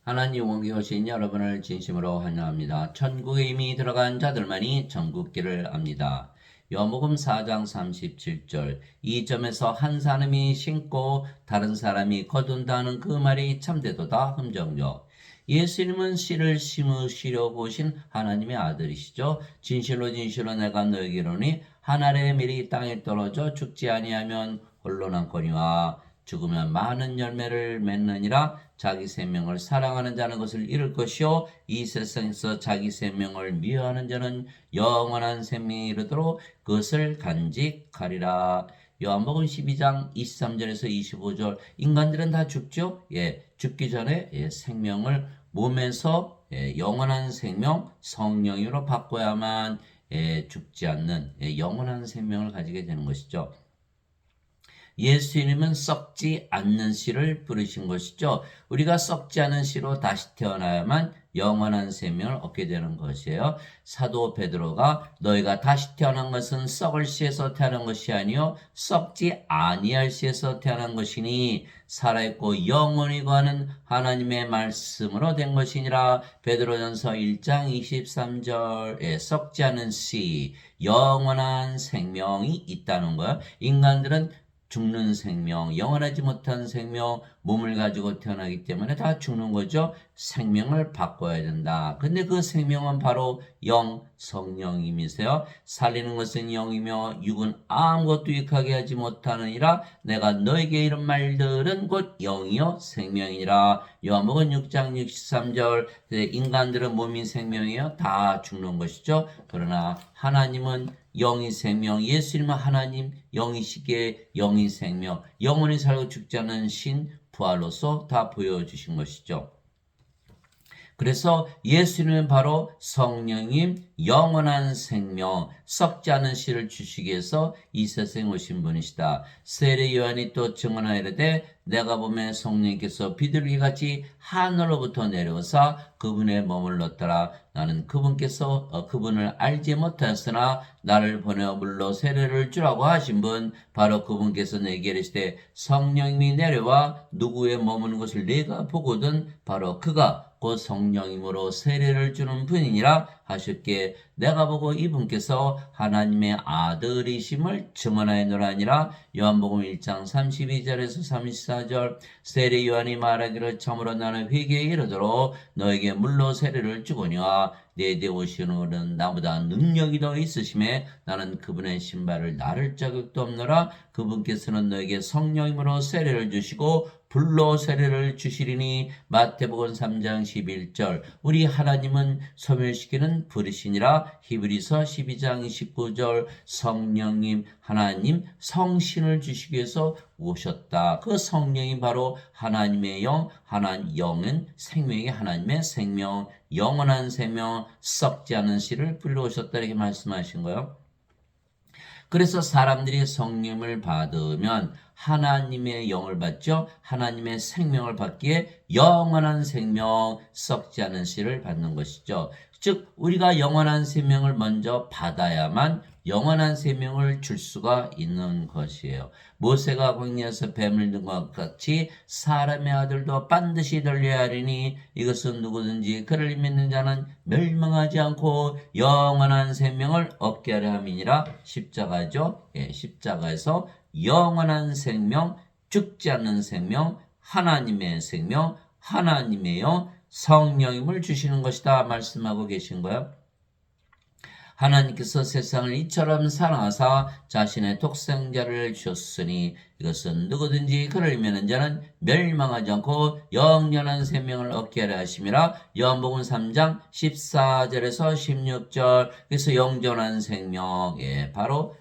하나님 원기 오신 여러분을 진심으로 환영합니다. 천국에 이미 들어간 자들만이 천국길을 압니다. 요한복음 4장 37절 이 점에서 한 사람이 심고 다른 사람이 거둔다는 그 말이 참되도다 흠정요. 예수님은 씨를 심으시려고 오신 하나님의 아들이시죠. 진실로 진실로 내가 너에게 이르노니 한 알의 밀이 땅에 떨어져 죽지 아니하면 홀로 남거니와 죽으면 많은 열매를 맺느니라. 자기 생명을 사랑하는 자는 것을 잃을 것이요 이 세상에서 자기 생명을 미워하는 자는 영원한 생명에 이르도록 그것을 간직하리라. 요한복음 12장 23절에서 25절 인간들은 다 죽죠. 죽기 전에 생명을 몸에서 영원한 생명 성령으로 바꿔야만 죽지 않는 영원한 생명을 가지게 되는 것이죠. 예수님은 썩지 않는 씨를 뿌리신 것이죠. 우리가 썩지 않은 씨로 다시 태어나야만 영원한 생명을 얻게 되는 것이에요. 사도 베드로가 너희가 다시 태어난 것은 썩을 씨에서 태어난 것이 아니요 썩지 아니할 씨에서 태어난 것이니 살아있고 영원히 거하는 하나님의 말씀으로 된 것이니라. 베드로전서 1장 23절에 썩지 않은 씨, 영원한 생명이 있다는 거예요. 인간들은 죽는 생명, 영원하지 못한 생명, 몸을 가지고 태어나기 때문에 다 죽는 거죠. 생명을 바꿔야 된다. 근데 그 생명은 바로 영, 성령님이세요. 살리는 것은 영이며 육은 아무것도 유익하게 하지 못하느니라. 내가 너에게 이런 말들은 곧 영이요 생명이니라. 요한복음 6장 63절 인간들은 몸이 생명이요 다 죽는 것이죠. 그러나 하나님은 영이 생명, 예수님은 하나님 영이시기에 영이 생명, 영원히 살고 죽지 않은 신 부활로서 다 보여주신 것이죠. 그래서 예수님은 바로 성령님 영원한 생명 썩지 않은 씨를 주시기 위해서 이 세상에 오신 분이시다. 세례 요한이 또 증언하이르되 내가 보매 성령께서 비둘기같이 하늘로부터 내려오사 그분의 머물렀더라. 나는 그분을 알지 못하였으나 나를 보내어 물로 세례를 주라고 하신 분 바로 그분께서 내게 이르시되 성령님이 내려와 누구의 머무는 것을 내가 보거든 바로 그가 곧 성령님으로 세례를 주는 분이니라 하셨기에 내가 보고 이분께서 하나님의 아들이심을 증언하였노라니라. 요한복음 1장 32절에서 34절 세례 요한이 말하기를 참으로 나는 회개에 이르도록 너에게 물로 세례를 주거니와 내게 오시는 분은 나보다 능력이 더 있으심에 나는 그분의 신발을 나를 자격도 없노라. 그분께서는 너에게 성령님으로 세례를 주시고 불로 세례를 주시리니. 마태복음 3장 11절 우리 하나님은 소멸시키는 불이시니라. 히브리서 12장 29절 성령님 하나님 성신을 주시기 위해서 오셨다. 그 성령이 바로 하나님의 영, 영은 생명이 하나님의 생명, 영원한 생명, 썩지 않은 씨를 뿌리러 오셨다 이렇게 말씀하신 거예요. 그래서 사람들이 성령을 받으면 하나님의 영을 받죠. 하나님의 생명을 받기에 영원한 생명, 썩지 않은 씨를 받는 것이죠. 즉 우리가 영원한 생명을 먼저 받아야만 영원한 생명을 줄 수가 있는 것이에요. 모세가 광야에서 뱀을 든 것 같이 사람의 아들도 반드시 들려야 하리니 이것은 누구든지 그를 믿는 자는 멸망하지 않고 영원한 생명을 얻게 하려 함이니라. 십자가죠. 십자가에서 영원한 생명, 죽지 않는 생명, 하나님의 생명, 하나님의 영, 성령임을 주시는 것이다 말씀하고 계신 거예요. 하나님께서 세상을 이처럼 사랑하사 자신의 독생자를 주셨으니 이것은 누구든지 그를 믿는 자는 멸망하지 않고 영원한 생명을 얻게 하려 하심이라. 요한복음 3장 14절에서 16절 그래서 영원한 생명 바로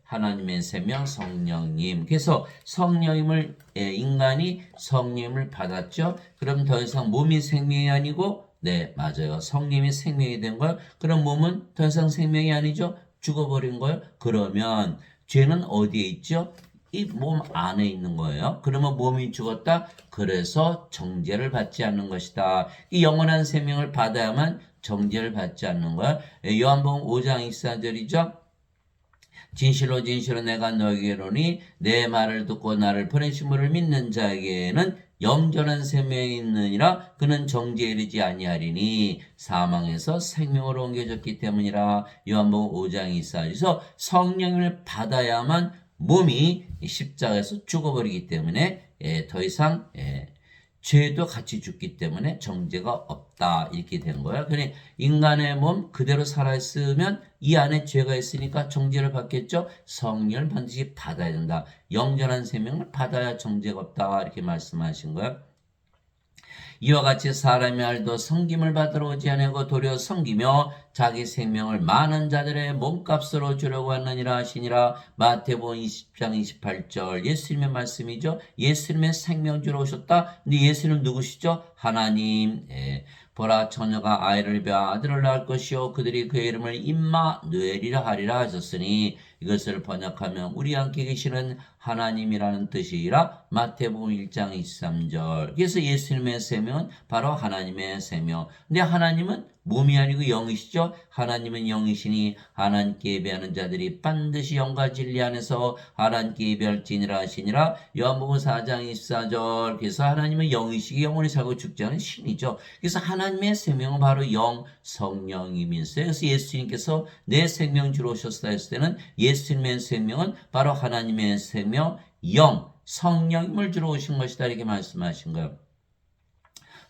하나님의 생명 성령님. 그래서 성령님을 인간이 성령님을 받았죠. 그럼 더 이상 몸이 생명이 아니고 네, 맞아요. 성령이 생명이 된 거예요. 그럼 몸은 더 이상 생명이 아니죠? 죽어버린 거예요. 그러면 죄는 어디에 있죠? 이 몸 안에 있는 거예요. 그러면 몸이 죽었다? 그래서 정죄를 받지 않는 것이다. 이 영원한 생명을 받아야만 정죄를 받지 않는 거야. 요한복음 5장 24절이죠. 진실로 진실로 내가 너에게 이르노니 내 말을 듣고 나를 보내신 분을 믿는 자에게는 영전한 생명이 있느니라. 그는 정죄에 이르지 아니하리니 사망에서 생명으로 옮겨졌기 때문이라. 요한복음 5장 24절. 그래서 성령을 받아야만 몸이 십자가에서 죽어버리기 때문에 더 이상 죄도 같이 죽기 때문에 정죄가 없다 이렇게 된 거야. 그러니 인간의 몸 그대로 살아있으면 이 안에 죄가 있으니까 정죄를 받겠죠. 성령을 반드시 받아야 된다. 영전한 생명을 받아야 정죄가 없다 이렇게 말씀하신 거야. 이와 같이 사람이 알도 섬김을 받으러 오지 아니하고 도리어 섬기며 자기 생명을 많은 자들의 몸값으로 주려고 하느니라 하시니라. 마태복음 20장 28절 예수님의 말씀이죠. 예수님의 생명 주러 오셨다. 근데 예수님 누구시죠? 하나님. 보라 처녀가 아이를 배아 아들을 낳을 것이요 그들이 그의 이름을 임마누엘이라 하리라 하셨으니 이것을 번역하면 우리 함께 계시는 하나님이라는 뜻이라. 마태복음 1장 23절. 그래서 예수님의 생명은 바로 하나님의 생명. 근데 하나님은 몸이 아니고 영이시죠. 하나님은 영이시니 하나님께 예배하는 자들이 반드시 영과 진리 안에서 하나님께 예배할지니라 하시니라. 요한복음 4장 24절. 그래서 하나님은 영이시기 영원히 살고 죽지 않은 신이죠. 그래서 하나님의 생명은 바로 영, 성령이면서요. 그래서 예수님께서 내 생명 주로 오셨다 했을 때는 예수님의 생명은 바로 하나님의 생명, 영, 성령임을 주로 오신 것이다 이렇게 말씀하신 거예요.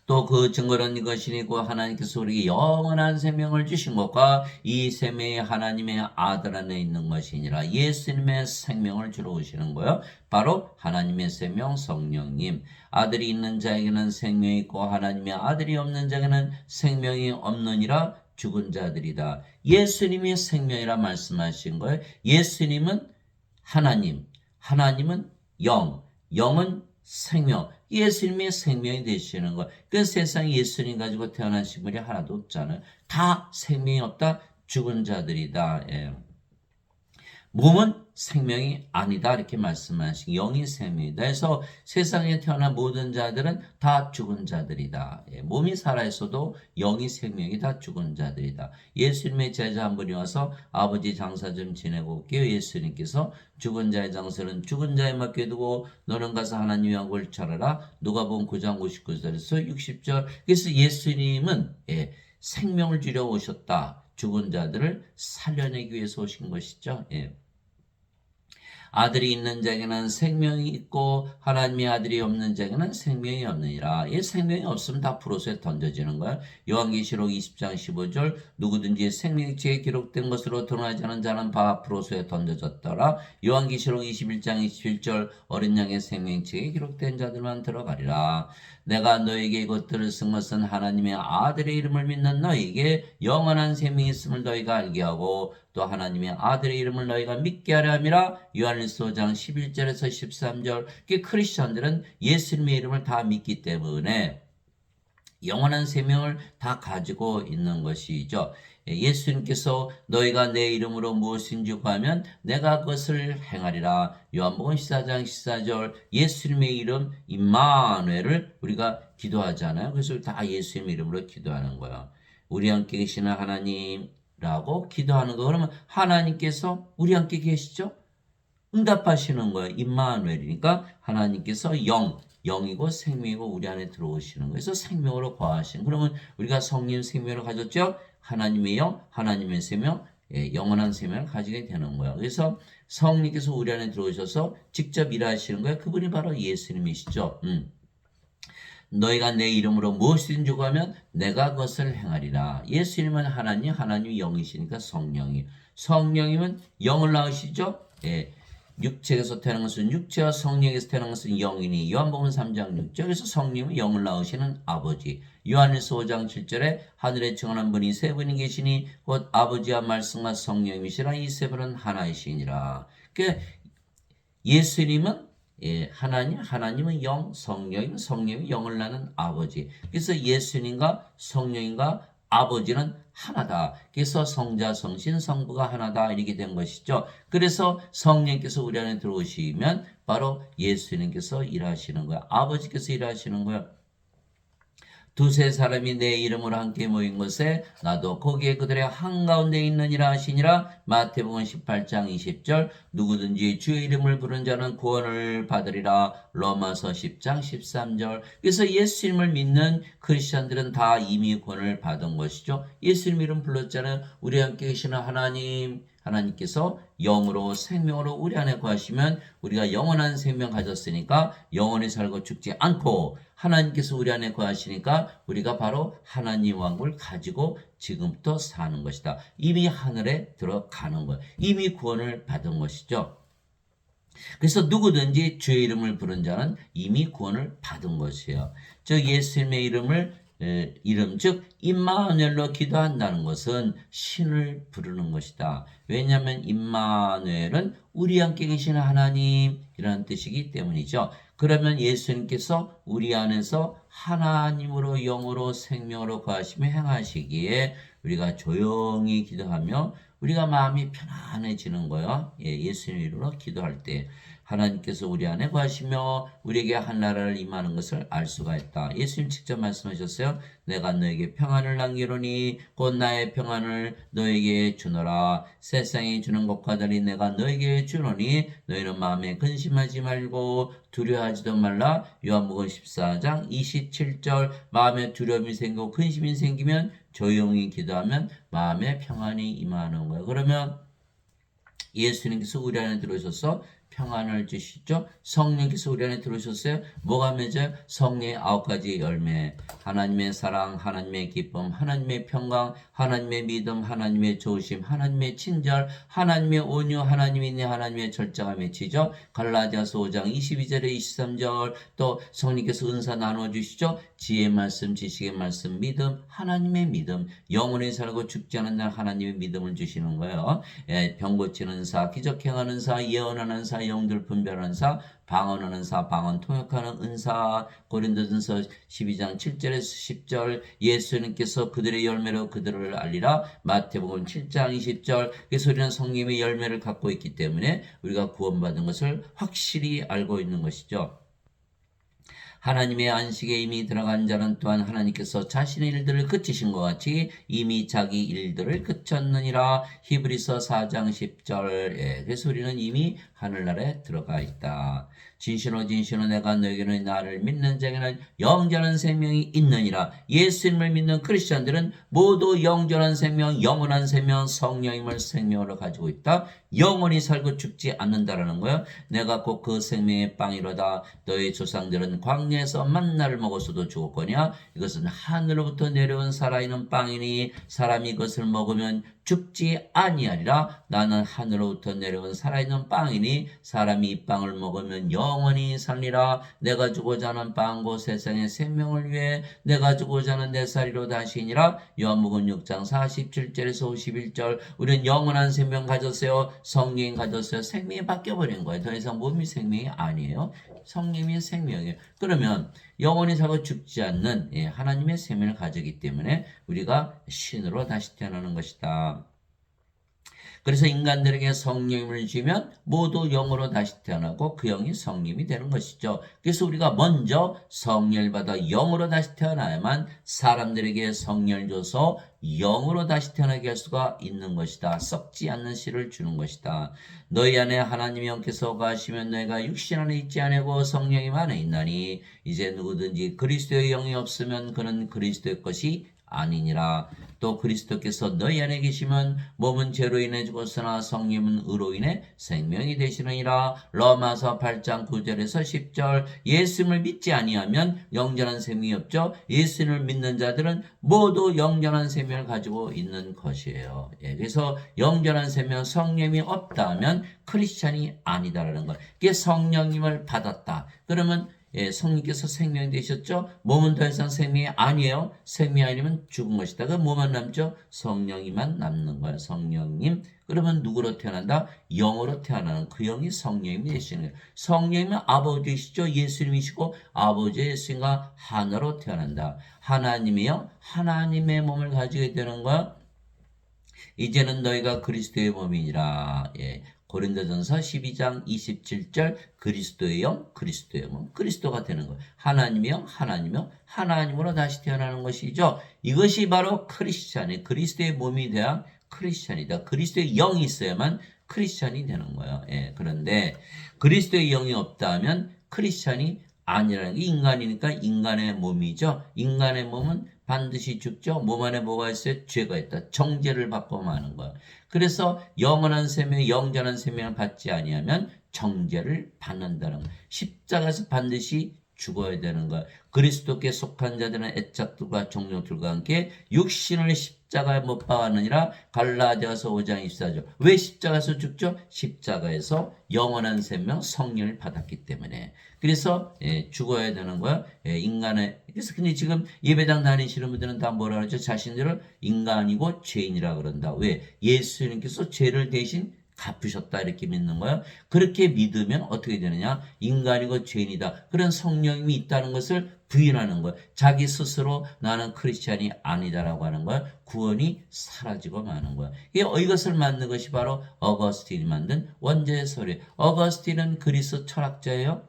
또 그 증거는 이것이니고 하나님께서 우리에게 영원한 생명을 주신 것과 이 생명이 하나님의 아들 안에 있는 것이니라. 예수님의 생명을 주러 오시는 거예요. 바로 하나님의 생명 성령님. 아들이 있는 자에게는 생명이 있고 하나님의 아들이 없는 자에게는 생명이 없느니라. 죽은 자들이다. 예수님이 생명이라 말씀하신 거예요. 예수님은 하나님, 하나님은 영, 영은 생명. 예수님의 생명이 되시는 거. 그 세상에 예수님 가지고 태어나신 분이 하나도 없잖아요. 다 생명이 없다. 죽은 자들이다. 몸은 생명이 아니다 이렇게 말씀하신 영이 생명이다. 그래서 세상에 태어난 모든 자들은 다 죽은 자들이다. 몸이 살아있어도 영이 생명이 다 죽은 자들이다. 예수님의 제자 한 분이 와서 아버지 장사 좀 지내고 올게요. 예수님께서 죽은 자의 장사는 죽은 자에 맡겨두고 너는 가서 하나님의 왕국을 찾아라. 누가복음 9장 59절에서 60절. 그래서 예수님은 생명을 주려 오셨다. 죽은 자들을 살려내기 위해서 오신 것이죠. 아들이 있는 자에게는 생명이 있고 하나님의 아들이 없는 자에게는 생명이 없느니라. 이 생명이 없으면 다 프로스에 던져지는 거야. 요한계시록 20장 15절 누구든지 생명책에 기록된 것으로 드러나지 않은 자는 바 프로스에 던져졌더라. 요한계시록 21장 27절 어린 양의 생명책에 기록된 자들만 들어가리라. 내가 너에게 이것들을 쓴 것은 하나님의 아들의 이름을 믿는 너에게 영원한 생명이 있음을 너희가 알게 하고 또 하나님의 아들의 이름을 너희가 믿게 하려 함이라. 요한일서 5장 11절에서 13절. 크리스천들은 예수님의 이름을 다 믿기 때문에 영원한 생명을 다 가지고 있는 것이죠. 예수님께서 너희가 내 이름으로 무엇인지 구하면 내가 그것을 행하리라. 요한복음 14장 14절. 예수님의 이름 임마누엘을 우리가 기도하잖아요. 그래서 다 예수님의 이름으로 기도하는 거야. 우리 함께 계시는 하나님라고 기도하는 거. 그러면 하나님께서 우리 함께 계시죠? 응답하시는 거예요. 임마누엘이니까 하나님께서 영이고 생명이고 우리 안에 들어오시는 거예요. 그래서 생명으로 거하시는. 그러면 우리가 성령 생명을 가졌죠? 하나님의 영, 하나님의 생명, 영원한 생명을 가지게 되는 거예요. 그래서 성령께서 우리 안에 들어오셔서 직접 일하시는 거예요. 그분이 바로 예수님이시죠. 너희가 내 이름으로 무엇이든지 구하면 내가 그것을 행하리라. 예수님은 하나님이 영이시니까 성령이면 영을 낳으시죠? 육체에서 태어난 것은 육체와 성령에서 태어난 것은 영이니 요한복음 3장 6절. 그래서 성령은 영을 낳으시는 아버지. 요한일서 5장 7절에 하늘에 증언한 분이 세 분이 계시니 곧 아버지와 말씀과 성령이시라. 이 세 분은 하나이시니라. 그러니까 예수님은 하나님은 영, 성령이 영을 낳는 아버지. 그래서 예수님과 성령과 아버지는 하나다. 그래서 성자, 성신, 성부가 하나다. 이렇게 된 것이죠. 그래서 성령께서 우리 안에 들어오시면 바로 예수님께서 일하시는 거야. 아버지께서 일하시는 거야. 두세 사람이 내 이름으로 함께 모인 곳에 나도 거기에 그들의 한가운데 있느니라 하시니라. 마태복음 18장 20절. 누구든지 주의 이름을 부른 자는 구원을 받으리라. 로마서 10장 13절. 그래서 예수님을 믿는 크리스천들은 다 이미 구원을 받은 것이죠. 예수님 이름 불렀잖아요. 우리 함께 계시는 하나님께서 영으로 생명으로 우리 안에 거하시면 우리가 영원한 생명 가졌으니까 영원히 살고 죽지 않고, 하나님께서 우리 안에 거하시니까 우리가 바로 하나님 왕국을 가지고 지금부터 사는 것이다. 이미 하늘에 들어가는 것, 이미 구원을 받은 것이죠. 그래서 누구든지 주의 이름을 부른 자는 이미 구원을 받은 것이에요. 즉 예수님의 이름 즉 임마누엘로 기도한다는 것은 신을 부르는 것이다. 왜냐하면 임마누엘은 우리 함께 계시는 하나님이라는 뜻이기 때문이죠. 그러면 예수님께서 우리 안에서 하나님으로 영으로 생명으로 거하시며 행하시기에 우리가 조용히 기도하며 우리가 마음이 편안해지는 거예요. 예수님 이름으로 기도할 때 하나님께서 우리 안에 거하시며 우리에게 한 나라를 임하는 것을 알 수가 있다. 예수님 직접 말씀하셨어요. 내가 너에게 평안을 남기노니 곧 나의 평안을 너에게 주노라. 세상이 주는 것과 달리 내가 너에게 주노니 너희는 마음에 근심하지 말고 두려워하지도 말라. 요한복음 14장 27절. 마음에 두려움이 생기고 근심이 생기면 조용히 기도하면 마음에 평안이 임하는 거예요. 그러면 예수님께서 우리 안에 들어오셔서 평안을 주시죠. 성령께서 우리 안에 들어오셨어요. 뭐가 맺어요? 성령의 9가지 열매. 하나님의 사랑, 하나님의 기쁨, 하나님의 평강, 하나님의 믿음, 하나님의 조심, 하나님의 친절, 하나님의 온유, 하나님의 인내, 하나님의 절제가 맺히죠. 갈라디아서 5장 22절에 23절. 또 성령께서 은사 나눠주시죠. 지혜의 말씀, 지식의 말씀, 믿음, 하나님의 믿음, 영원히 살고 죽지 않은 날 하나님의 믿음을 주시는 거예요. 병 고치는 은사, 기적 행하는 은사, 예언하는 은사, 영들 분별하는 사, 방언하는 사, 방언 통역하는 은사. 고린도전서 12장 7절에서 10절. 예수님께서 그들의 열매로 그들을 알리라. 마태복음 7장 20절. 그래서 우리는 성령의 열매를 갖고 있기 때문에 우리가 구원받은 것을 확실히 알고 있는 것이죠. 하나님의 안식에 이미 들어간 자는 또한 하나님께서 자신의 일들을 그치신 것 같이 이미 자기 일들을 그쳤느니라. 히브리서 4장 10절. 그래서 우리는 이미 하늘나라에 들어가 있다. 진실로 내가 너에게는 나를 믿는 자에게는 영원한 생명이 있느니라. 예수님을 믿는 크리스천들은 모두 영원한 생명, 영원한 생명, 성령임을 생명으로 가지고 있다. 영원히 살고 죽지 않는다라는 거예요. 내가 곧 그 생명의 빵이로다. 너희 조상들은 광야에서 만나를 먹었어도 죽었거냐. 이것은 하늘로부터 내려온 살아있는 빵이니 사람이 이것을 먹으면 죽지 아니하리라. 나는 하늘로부터 내려온 살아있는 빵이니 사람이 이 빵을 먹으면 영원히 살리라. 내가 주고자 하는 빵 곧 세상의 생명을 위해 내가 주고자 하는 내 살이로 다시니라. 요한복음 6장 47절에서 51절. 우리는 영원한 생명 가졌어요. 성령이 가졌어요. 생명이 바뀌어버린 거예요. 더 이상 몸이 생명이 아니에요. 성령이 생명이에요. 그러면 영원히 살고 죽지 않는 하나님의 생명을 가지기 때문에 우리가 신으로 다시 태어나는 것이다. 그래서 인간들에게 성령님을 주면 모두 영으로 다시 태어나고 그 영이 성령이 되는 것이죠. 그래서 우리가 먼저 성령을 받아 영으로 다시 태어나야만 사람들에게 성령을 줘서 영으로 다시 태어나게 할 수가 있는 것이다. 썩지 않는 씨를 주는 것이다. 너희 안에 하나님의 영께서 거하시면 너희가 육신 안에 있지 아니하고 성령이 안에 있나니 이제 누구든지 그리스도의 영이 없으면 그는 그리스도의 것이 아니니라. 또 그리스도께서 너희 안에 계시면 몸은 죄로 인해 죽었으나 성령은 의로 인해 생명이 되시느니라. 로마서 8장 9절에서 10절. 예수님을 믿지 아니하면 영전한 생명이 없죠. 예수님을 믿는 자들은 모두 영전한 생명을 가지고 있는 것이에요. 그래서 영전한 생명, 성령이 없다면 크리스찬이 아니다라는 것. 이게 성령님을 받았다. 그러면 성령께서 생명이 되셨죠? 몸은 더 이상 생명이 아니에요. 생명이 아니면 죽은 것이다. 그 뭐만 남죠? 성령이만 남는 거예요. 성령님. 그러면 누구로 태어난다? 영으로 태어나는 그 영이 성령님이 되시는 거예요. 성령님은 아버지시죠. 예수님이시고 아버지 예수님과 하나로 태어난다. 하나님이요. 하나님의 몸을 가지게 되는 거야. 이제는 너희가 그리스도의 몸이니라. 고린도전서 12장 27절 그리스도의 영, 그리스도의 몸, 그리스도가 되는 거예요. 하나님의 영, 하나님의 하나님으로 다시 태어나는 것이죠. 이것이 바로 크리스찬이 그리스도의 몸이 돼야 크리스찬이다. 그리스도의 영이 있어야만 크리스찬이 되는 거예요. 예, 그런데 그리스도의 영이 없다면 크리스찬이 아니라는 게 인간이니까 인간의 몸이죠. 인간의 몸은 반드시 죽죠. 몸 안에 뭐가 있어요? 죄가 있다. 정죄를 받고 마는 거예요. 그래서 영원한 생명, 영전한 생명을 받지 아니하면 정죄를 받는다는 거예요. 십자가에서 반드시 죽어야 되는 거예요. 그리스도께 속한 자들은 애착들과 종족들과 함께 육신을 십자가에 못 박았느니라. 갈라디아서 5장 24절. 왜 십자가에서 죽죠? 십자가에서 영원한 생명 성령을 받았기 때문에. 그래서 죽어야 되는 거야. 인간의. 그래서 근데 지금 예배당 다니시는 분들은 다 뭐라 그러죠? 자신들을 인간이고 죄인이라 그런다. 왜? 예수님께서 죄를 대신 갚으셨다 이렇게 믿는 거예요. 그렇게 믿으면 어떻게 되느냐? 인간이고 죄인이다. 그런 성령님이 있다는 것을 부인하는 거예요. 자기 스스로 나는 크리스찬이 아니다라고 하는 거예요. 구원이 사라지고 마는 거예요. 이것을 만든 것이 바로 어거스틴이 만든 원죄의 소리. 어거스틴은 그리스 철학자예요.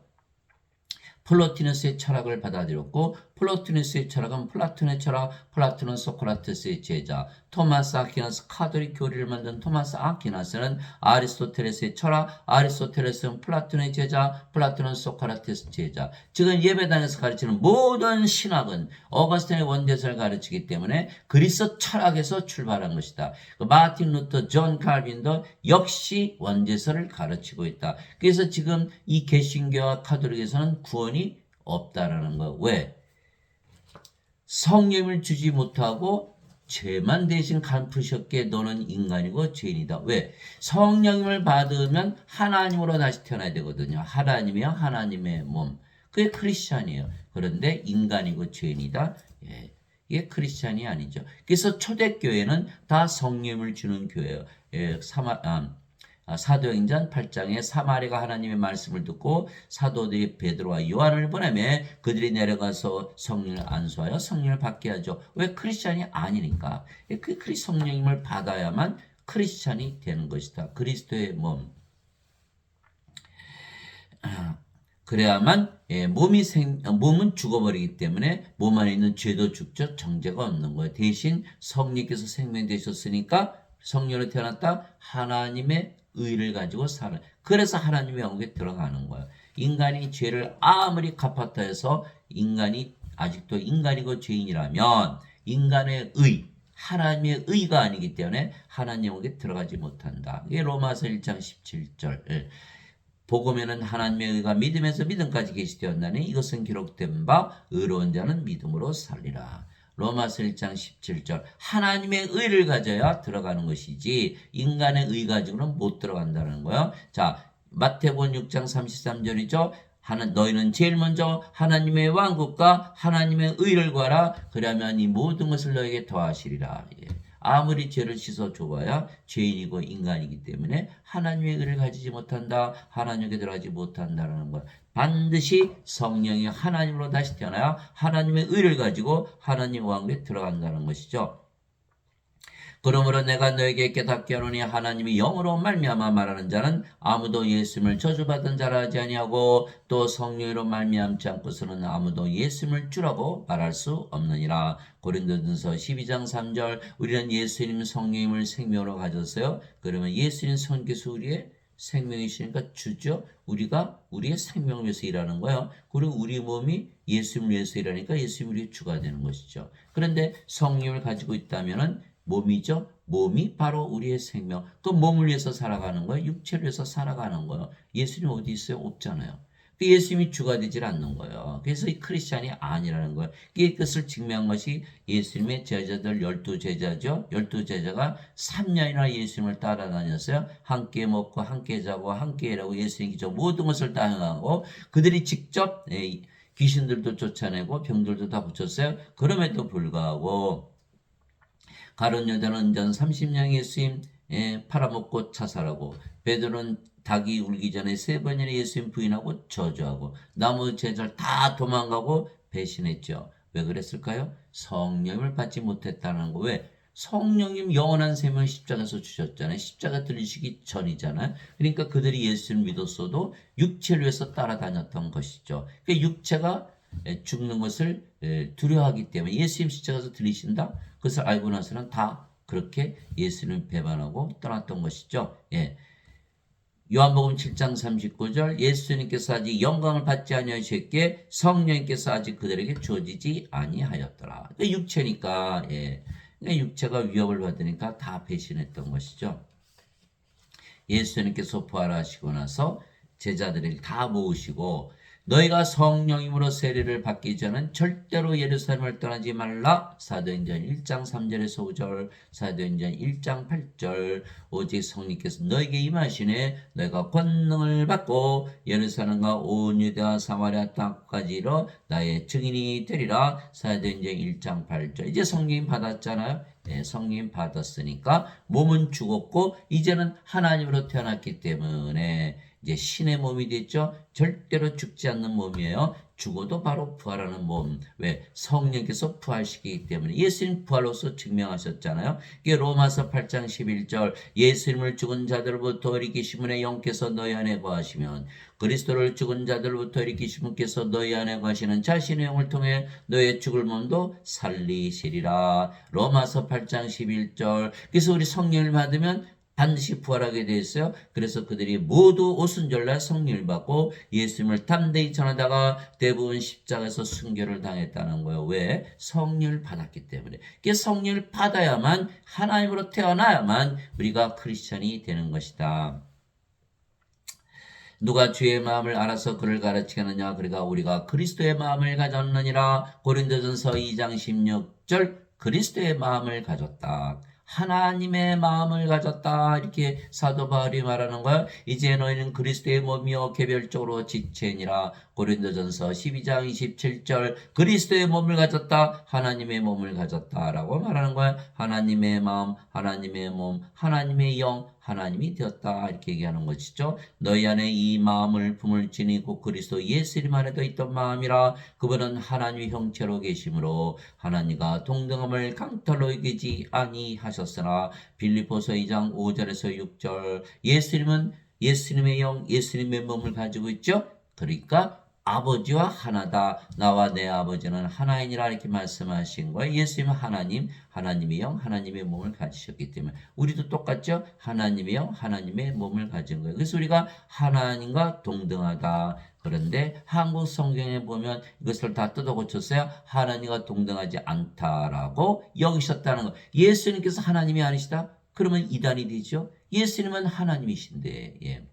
플로티누스의 철학을 받아들였고 플로티누스의 철학은 플라톤의 철학, 플라톤은 소크라테스의 제자, 토마스 아퀴나스 카톨릭 교리를 만든 토마스 아퀴나스는 아리스토텔레스의 철학, 아리스토텔레스는 플라톤의 제자, 플라톤은 소크라테스 제자. 지금 예배당에서 가르치는 모든 신학은 어거스틴의 원죄설을 가르치기 때문에 그리스 철학에서 출발한 것이다. 마틴 루터, 존 칼빈도 역시 원죄설을 가르치고 있다. 그래서 지금 이 개신교와 카톨릭에서는 구원이 없다라는 거. 왜? 성령을 주지 못하고 죄만 대신 갚으셨기에 너는 인간이고 죄인이다. 왜? 성령을 받으면 하나님으로 다시 태어나야 되거든요. 하나님이요, 하나님의 몸. 그게 크리스찬이에요. 그런데 인간이고 죄인이다. 예, 이게 크리스찬이 아니죠. 그래서 초대교회는 다 성령을 주는 교회예요. 예, 사도행전 8장에 사마리가 하나님의 말씀을 듣고 사도들이 베드로와 요한을 보내매 그들이 내려가서 성령을 안수하여 성령을 받게 하죠. 왜? 크리스찬이 아니니까. 그 성령님을 받아야만 크리스찬이 되는 것이다. 그리스도의 몸. 그래야만 몸은 죽어버리기 때문에 몸 안에 있는 죄도 죽죠. 정죄가 없는 거예요. 대신 성령께서 생명 되셨으니까 성령으로 태어났다. 하나님의 의를 가지고 살아. 그래서 하나님의 영역에 들어가는 거예요. 인간이 죄를 아무리 갚았다 해서 인간이 아직도 인간이고 죄인이라면 인간의 의, 하나님의 의가 아니기 때문에 하나님의 영역에 들어가지 못한다. 이게 로마서 1장 17절. 복음에는 하나님의 의가 믿음에서 믿음까지 계시되었나니 이것은 기록된 바 의로운 자는 믿음으로 살리라. 로마서 1장 17절. 하나님의 의를 가져야 들어가는 것이지 인간의 의 가지고는 못 들어간다는 거예요. 자, 마태복음 6장 33절이죠. 너희는 제일 먼저 하나님의 왕국과 하나님의 의를 구하라. 그러면 이 모든 것을 너에게 더하시리라. 예. 아무리 죄를 씻어줘봐야 죄인이고 인간이기 때문에 하나님의 의를 가지지 못한다. 하나님에게 들어가지 못한다는 거예요. 반드시 성령이 하나님으로 다시 태어나야 하나님의 의를 가지고 하나님 왕국에 들어간다는 것이죠. 그러므로 내가 너에게 깨닫게 하노니 하나님이 영으로 말미암아 말하는 자는 아무도 예수님을 저주받은 자라 하지 아니하고 또 성령으로 말미암지 않고서는 아무도 예수님을 주라고 말할 수 없느니라. 고린도전서 12장 3절. 우리는 예수님 성령님을 생명으로 가졌어요. 그러면 예수님 성령께서 우리의 생명이시니까 주죠. 우리가 우리의 생명을 위해서 일하는 거예요. 그리고 우리 몸이 예수님을 위해서 일하니까 예수님이 우리의 주가 되는 것이죠. 그런데 성령을 가지고 있다면은 몸이죠. 몸이 바로 우리의 생명. 그 몸을 위해서 살아가는 거예요. 육체를 위해서 살아가는 거예요. 예수님 어디 있어요? 없잖아요. 예수님이 주가 되질 않는 거예요. 그래서 이 크리스찬이 아니라는 거예요. 이것을 증명한 것이 예수님의 제자들 12제자죠. 12제자가 3년이나 예수님을 따라다녔어요. 함께 먹고 함께 자고 함께 일하고 예수님이 저 모든 것을 다 행하고 그들이 직접 귀신들도 쫓아내고 병들도 다 고쳤어요. 그럼에도 불구하고 가룟 유다는 은전 30년 예수님 팔아먹고 자살하고 베드로는 닭이 울기 전에 3번이나 예수님 부인하고 저주하고 나머지 제자들 다 도망가고 배신했죠. 왜 그랬을까요? 성령을 받지 못했다는 거. 왜? 성령님 영원한 생명을 십자가에서 주셨잖아요. 십자가 들리시기 전이잖아요. 그러니까 그들이 예수를 믿었어도 육체를 위해서 따라다녔던 것이죠. 그러니까 육체가 죽는 것을 두려워하기 때문에 예수님 십자가에서 들리신다? 그것을 알고 나서는 다 그렇게 예수님을 배반하고 떠났던 것이죠. 예. 요한복음 7장 39절 예수님께서 아직 영광을 받지 아니하셨기에 성령님께서 아직 그들에게 주어지지 아니하였더라. 그러니까 육체니까 그러니까 육체가 위협을 받으니까 다 배신했던 것이죠. 예수님께서 부활하시고 나서 제자들을 다 모으시고 너희가 성령님으로 세례를 받기 전은 절대로 예루살렘을 떠나지 말라. 사도행전 1장 3절에서 5절, 사도행전 1장 8절. 오직 성령께서 너에게 임하시네 너희가 권능을 받고 예루살렘과 온 유대와 사마리아 땅까지 이르러 나의 증인이 되리라. 사도행전 1장 8절. 이제 성령 받았잖아요. 성령 받았으니까 몸은 죽었고 이제는 하나님으로 태어났기 때문에 이제 신의 몸이 됐죠. 절대로 죽지 않는 몸이에요. 죽어도 바로 부활하는 몸. 왜? 성령께서 부활시키기 때문에 예수님 부활로서 증명하셨잖아요. 이게 로마서 8장 11절 예수님을 죽은 자들로부터 일으키신 분의 영께서 너희 안에 거하시면 그리스도를 죽은 자들로부터 일으키신 분께서 너희 안에 거하시는 자신의 영을 통해 너의 죽을 몸도 살리시리라. 로마서 8장 11절. 그래서 우리 성령을 받으면 반드시 부활하게 되어 있어요. 그래서 그들이 모두 오순절날 성령을 받고 예수님을 담대히 전하다가 대부분 십자가에서 순교를 당했다는 거예요. 왜? 성령을 받았기 때문에. 성령을 받아야만 하나님으로 태어나야만 우리가 크리스천이 되는 것이다. 누가 주의 마음을 알아서 그를 가르치겠느냐? 그러니까 우리가 그리스도의 마음을 가졌느니라. 고린도전서 2장 16절 그리스도의 마음을 가졌다. 하나님의 마음을 가졌다. 이렇게 사도 바울이 말하는 거예요. 이제 너희는 그리스도의 몸이요 개별적으로 지체니라. 고린도전서 12장 27절 그리스도의 몸을 가졌다. 하나님의 몸을 가졌다라고 말하는 거예요. 하나님의 마음, 하나님의 몸, 하나님의 영, 하나님이 되었다. 이렇게 얘기하는 것이죠. 너희 안에 이 마음을 품을지니 곧 그리스도 예수님 안에도 있던 마음이라. 그분은 하나님의 형체로 계심으로 하나님과 동등함을 강탈로 여기지 아니하셨으나. 빌립보서 2장 5절에서 6절 예수님은 예수님의 영, 예수님의 몸을 가지고 있죠. 그러니까 아버지와 하나다. 나와 내 아버지는 하나이니라 이렇게 말씀하신 거예요. 예수님은 하나님, 하나님의 영, 하나님의 몸을 가지셨기 때문에 우리도 똑같죠. 하나님의 영, 하나님의 몸을 가진 거예요. 그래서 우리가 하나님과 동등하다. 그런데 한국 성경에 보면 이것을 다 뜯어 고쳤어요. 하나님과 동등하지 않다라고 여기셨다는 거. 예수님께서 하나님이 아니시다? 그러면 이단이 되죠. 예수님은 하나님이신데. 예.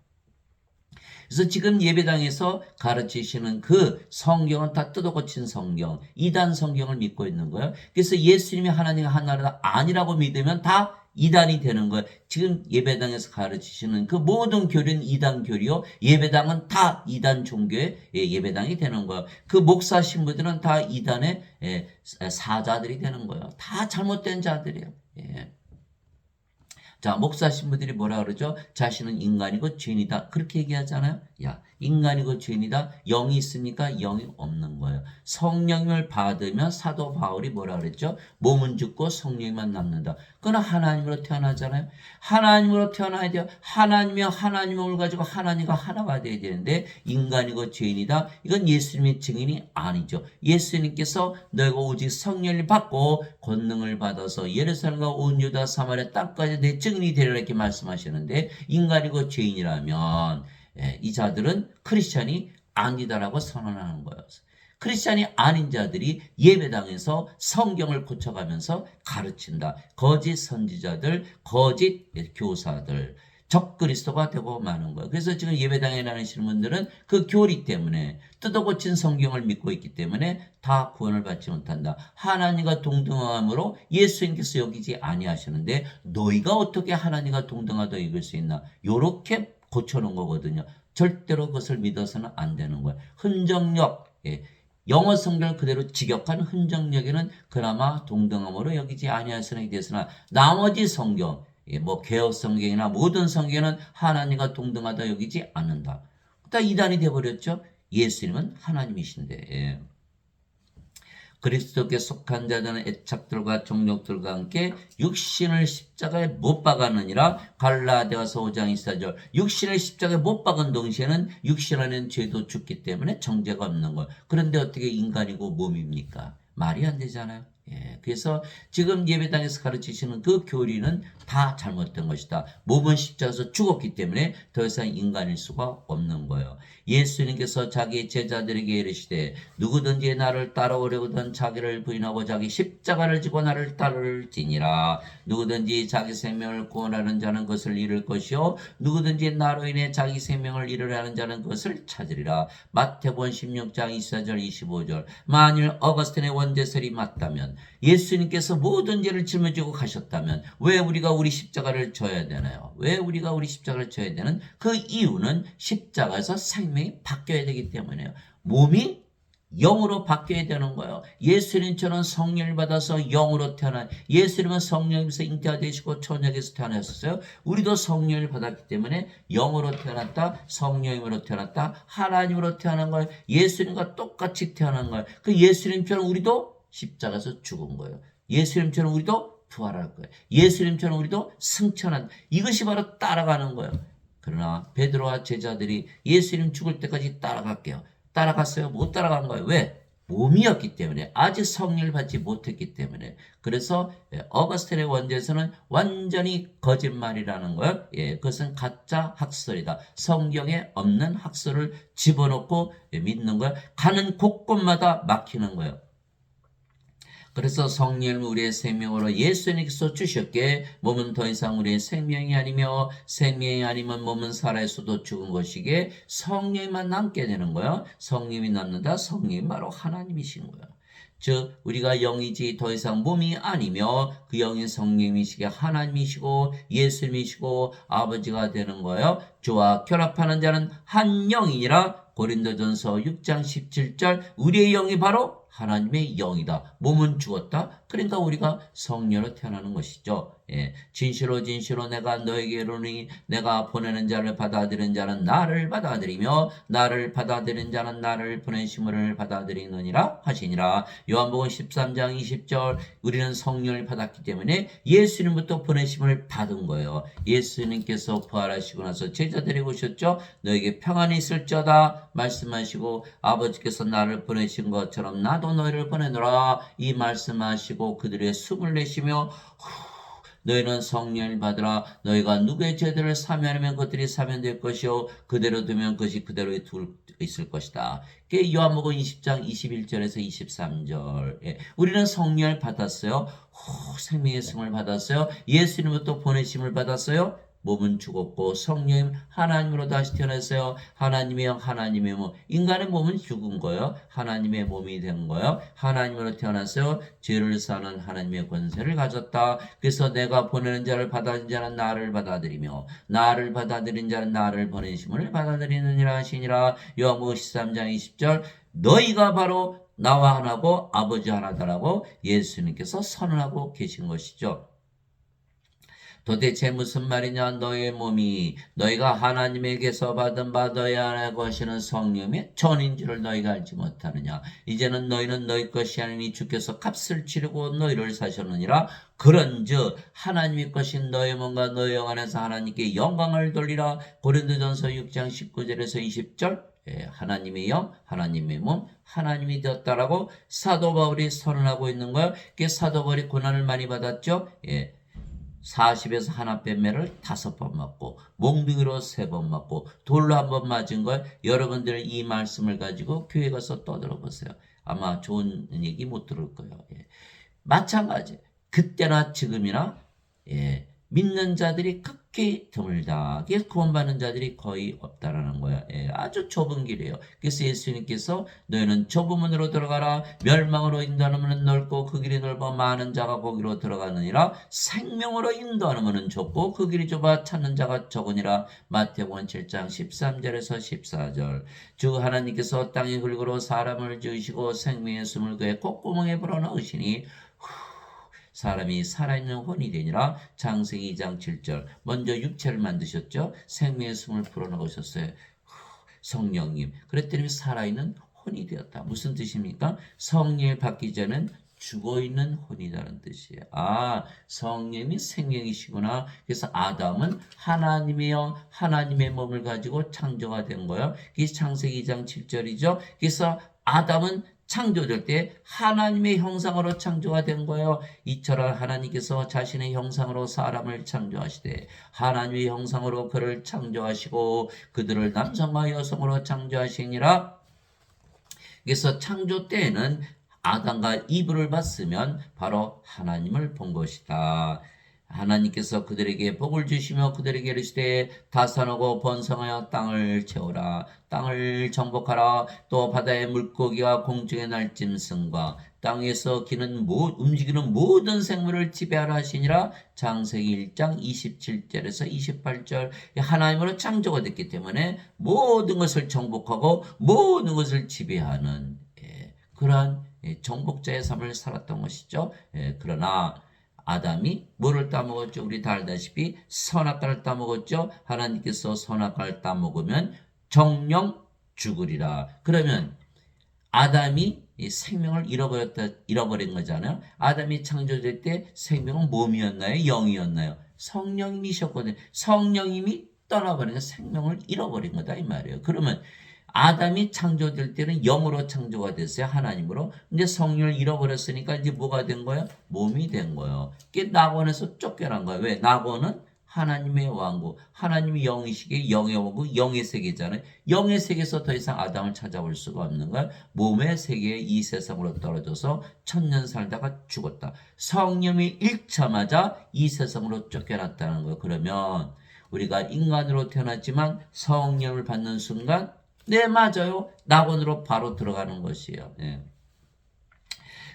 그래서 지금 예배당에서 가르치시는 그 성경은 다 뜯어고친 성경, 이단 성경을 믿고 있는 거예요. 그래서 예수님이 하나님 하나가 아니라고 믿으면 다 이단이 되는 거예요. 지금 예배당에서 가르치시는 그 모든 교리는 이단 교리요. 예배당은 다 이단 종교의 예배당이 되는 거예요. 그 목사 신부들은 다 이단의 사자들이 되는 거예요. 다 잘못된 자들이에요. 예. 자, 목사 신부들이 뭐라 그러죠? 자신은 인간이고 죄인이다. 그렇게 얘기하잖아요. 야, 인간이고 죄인이다. 영이 있으니까 영이 없는 거예요. 성령을 받으면 사도 바울이 뭐라 그랬죠? 몸은 죽고 성령만 남는다. 그건 하나님으로 태어나잖아요. 하나님으로 태어나야 돼요. 하나님이 하나님을 가지고 하나님과 하나가 돼야 되는데 인간이고 죄인이다. 이건 예수님의 증인이 아니죠. 예수님께서 너희가 오직 성령을 받고 권능을 받아서 예루살렘과 온 유다 사마리아 땅까지 내 증인이 되리라 이렇게 말씀하시는데 인간이고 죄인이라면 이 자들은 크리스찬이 아니다라고 선언하는 거예요. 크리스찬이 아닌 자들이 예배당에서 성경을 고쳐가면서 가르친다. 거짓 선지자들, 거짓 교사들, 적그리스도가 되고 마는 거예요. 그래서 지금 예배당에 다니시는 분들은 그 교리 때문에 뜯어고친 성경을 믿고 있기 때문에 다 구원을 받지 못한다. 하나님과 동등함으로 예수님께서 여기지 아니하시는데 너희가 어떻게 하나님과 동등하다 여길 수 있나? 요렇게 고쳐놓은 거거든요. 절대로 그것을 믿어서는 안 되는 거예요. 흔적력, 영어 성경을 그대로 직역한 흔적력에는 그나마 동등함으로 여기지 아니하시는 되으나 나머지 성경, 뭐 개혁 성경이나 모든 성경은 하나님과 동등하다 여기지 않는다. 다 이단이 되어버렸죠. 예수님은 하나님이신데. 그리스도께 속한 자들은 애착들과 정욕들과 함께 육신을 십자가에 못 박았느니라. 갈라디아서 5장 24절. 육신을 십자가에 못 박은 동시에는 육신 안에는 죄도 죽기 때문에 정죄가 없는 거예요. 그런데 어떻게 인간이고 몸입니까? 말이 안 되잖아요. 예, 그래서 지금 예배당에서 가르치시는 그 교리는 다 잘못된 것이다. 몸은 십자가에서 죽었기 때문에 더 이상 인간일 수가 없는 거예요. 예수님께서 자기 제자들에게 이르시되 누구든지 나를 따라오려거든 자기를 부인하고 자기 십자가를 지고 나를 따를지니라. 누구든지 자기 생명을 구원하는 자는 그것을 잃을 것이요 누구든지 나로 인해 자기 생명을 잃으려 하는 자는 그것을 찾으리라. 마태복음 16장 24절 25절. 만일 어거스틴의 원죄설이 맞다면, 예수님께서 모든 죄를 짊어지고 가셨다면 왜 우리가 우리 십자가를 져야 되나요? 왜 우리가 우리 십자가를 져야 되는 그 이유는 십자가에서 생명이 바뀌어야 되기 때문에요. 몸이 영으로 바뀌어야 되는 거예요. 예수님처럼 성령을 받아서 영으로 태어난, 예수님은 성령에서 잉태가 되시고 천국에서 태어나셨어요. 우리도 성령을 받았기 때문에 영으로 태어났다, 성령으로 태어났다, 하나님으로 태어난 거예요. 예수님과 똑같이 태어난 거예요. 그 예수님처럼 우리도 십자가에서 죽은 거예요. 예수님처럼 우리도 부활할 거예요. 예수님처럼 우리도 승천한, 이것이 바로 따라가는 거예요. 그러나 베드로와 제자들이 예수님 죽을 때까지 따라갈게요. 따라갔어요? 못 따라간 거예요. 왜? 몸이었기 때문에, 아직 성령을 받지 못했기 때문에. 그래서 어거스틴의 원죄에서는 완전히 거짓말이라는 거예요. 예, 그것은 가짜 학설이다. 성경에 없는 학설을 집어넣고 믿는 거예요. 가는 곳곳마다 막히는 거예요. 그래서 성령을 우리의 생명으로 예수님께서 주셨기에 몸은 더 이상 우리의 생명이 아니며 생명이 아니면 몸은 살아있어도 죽은 것이기에 성령만 남게 되는 거예요. 성령이 남는다. 성령이 바로 하나님이신 거예요. 즉 우리가 영이지 더 이상 몸이 아니며 그 영인 성령이시기에 하나님이시고 예수님이시고 아버지가 되는 거예요. 주와 결합하는 자는 한 영이니라. 고린도전서 6장 17절. 우리의 영이 바로 하나님의 영이다. 몸은 죽었다. 그러니까 우리가 성령으로 태어나는 것이죠. 예, 진실로 진실로 내가 너에게 이르노니 내가 보내는 자를 받아들이는 자는 나를 받아들이며 나를 받아들이는 자는 나를 보내심을 받아들이느니라 하시니라. 요한복음 13장 20절. 우리는 성령을 받았기 때문에 예수님부터 보내심을 받은 거예요. 예수님께서 부활하시고 나서 제자들이 오셨죠. 너에게 평안이 있을지어다 말씀하시고 아버지께서 나를 보내신 것처럼 나도 너희를 보내노라 이 말씀하시고 그들의 숨을 내쉬며 너희는 성령을 받으라. 너희가 누구의 죄들을 사면하면 그들이 사면될 것이요 그대로 두면 그것이 그대로 있을 것이다. 그게 요한복음 20장 21절에서 23절. 예. 우리는 성령을 받았어요. 생명의 성을 받았어요. 예수님부터 보내심을 받았어요. 몸은 죽었고 성령 하나님으로 다시 태어났어요. 하나님의 영, 하나님의 몸. 인간의 몸은 죽은 거예요. 하나님의 몸이 된 거예요. 하나님으로 태어났어요. 죄를 사는 하나님의 권세를 가졌다. 그래서 내가 보내는 자를 받아들인 자는 나를 받아들이며 나를 받아들인 자는 나를 보내심을 받아들이느니라 하시니라. 요한복음 13장 20절. 너희가 바로 나와 하나고 아버지 하나다라고 예수님께서 선언하고 계신 것이죠. 도대체 무슨 말이냐? 너의 몸이 너희가 하나님에게서 받은 바 너희 안에 거시는 성령의 전인 줄을 너희가 알지 못하느냐? 이제는 너희는 너희 것이 아니니 주께서 값을 치르고 너희를 사셨느니라. 그런즉 하나님의 것인 너희 몸과 너희 영 안에서 하나님께 영광을 돌리라. 고린도전서 6장 19절에서 20절. 예, 하나님의 영, 하나님의 몸, 하나님이 되었다라고 사도 바울이 선언하고 있는 거예요. 그게 사도 바울이 고난을 많이 받았죠. 예. 40에서 하나 뺀 매를 5번 맞고 몽둥이로 3번 맞고 돌로 1번 맞은 걸 여러분들 이 말씀을 가지고 교회 가서 떠들어 보세요. 아마 좋은 얘기 못 들을 거예요. 예. 마찬가지 그때나 지금이나 예. 믿는 자들이 극히 드물다. 그래서 구원받는 자들이 거의 없다라는 거야. 예, 아주 좁은 길이에요. 그래서 예수님께서 너희는 좁은 문으로 들어가라. 멸망으로 인도하는 문은 넓고 그 길이 넓어 많은 자가 거기로 들어가느니라. 생명으로 인도하는 문은 좁고 그 길이 좁아 찾는 자가 적으니라. 마태복음 7장 13절에서 14절. 주 하나님께서 땅의 흙으로 사람을 지으시고 생명의 숨을 그의 콧구멍에 불어넣으시니 사람이 살아있는 혼이 되니라. 창세기 2장 7절. 먼저 육체를 만드셨죠. 생명의 숨을 불어넣으셨어요. 성령님. 그랬더니 살아있는 혼이 되었다. 무슨 뜻입니까? 성령이 받기 전엔 죽어있는 혼이라는 뜻이에요. 아, 성령이 생명이시구나. 그래서 아담은 하나님의 영, 하나님의 몸을 가지고 창조가 된 거예요. 이게 창세기 2장 7절이죠. 그래서 아담은 창조될 때 하나님의 형상으로 창조가 된 거예요. 이처럼 하나님께서 자신의 형상으로 사람을 창조하시되 하나님의 형상으로 그를 창조하시고 그들을 남성과 여성으로 창조하시니라. 그래서 창조 때에는 아담과 이브를 봤으면 바로 하나님을 본 것이다. 하나님께서 그들에게 복을 주시며 그들에게 이르시되 다산하고 번성하여 땅을 채우라. 땅을 정복하라. 또 바다의 물고기와 공중의 날짐승과 땅에서 움직이는 모든 생물을 지배하라 하시니라. 창세기 1장 27절에서 28절. 하나님으로 창조가 됐기 때문에 모든 것을 정복하고 모든 것을 지배하는 그러한 정복자의 삶을 살았던 것이죠. 그러나 아담이 뭐를 따먹었죠? 우리 다 알다시피 선악과를 따먹었죠. 하나님께서 선악과를 따먹으면 정령 죽으리라. 그러면 아담이 생명을 잃어버린 거잖아요. 아담이 창조될 때 생명은 몸이었나요? 영이었나요? 성령님이셨거든요. 성령님이 떠나버리니까 생명을 잃어버린 거다 이 말이에요. 그러면 아담이 창조될 때는 영으로 창조가 됐어요. 하나님으로. 근데 성령을 잃어버렸으니까 이제 뭐가 된 거예요? 몸이 된 거예요. 그게 낙원에서 쫓겨난 거예요. 왜? 낙원은 하나님의 왕국, 하나님의 영이시기에 영의 왕국, 영의 세계잖아요. 영의 세계에서 더 이상 아담을 찾아볼 수가 없는 거예요. 몸의 세계에 이 세상으로 떨어져서 천년 살다가 죽었다. 성령이 잃자마자 이 세상으로 쫓겨났다는 거예요. 그러면 우리가 인간으로 태어났지만 성령을 받는 순간 네, 맞아요. 낙원으로 바로 들어가는 것이에요. 예.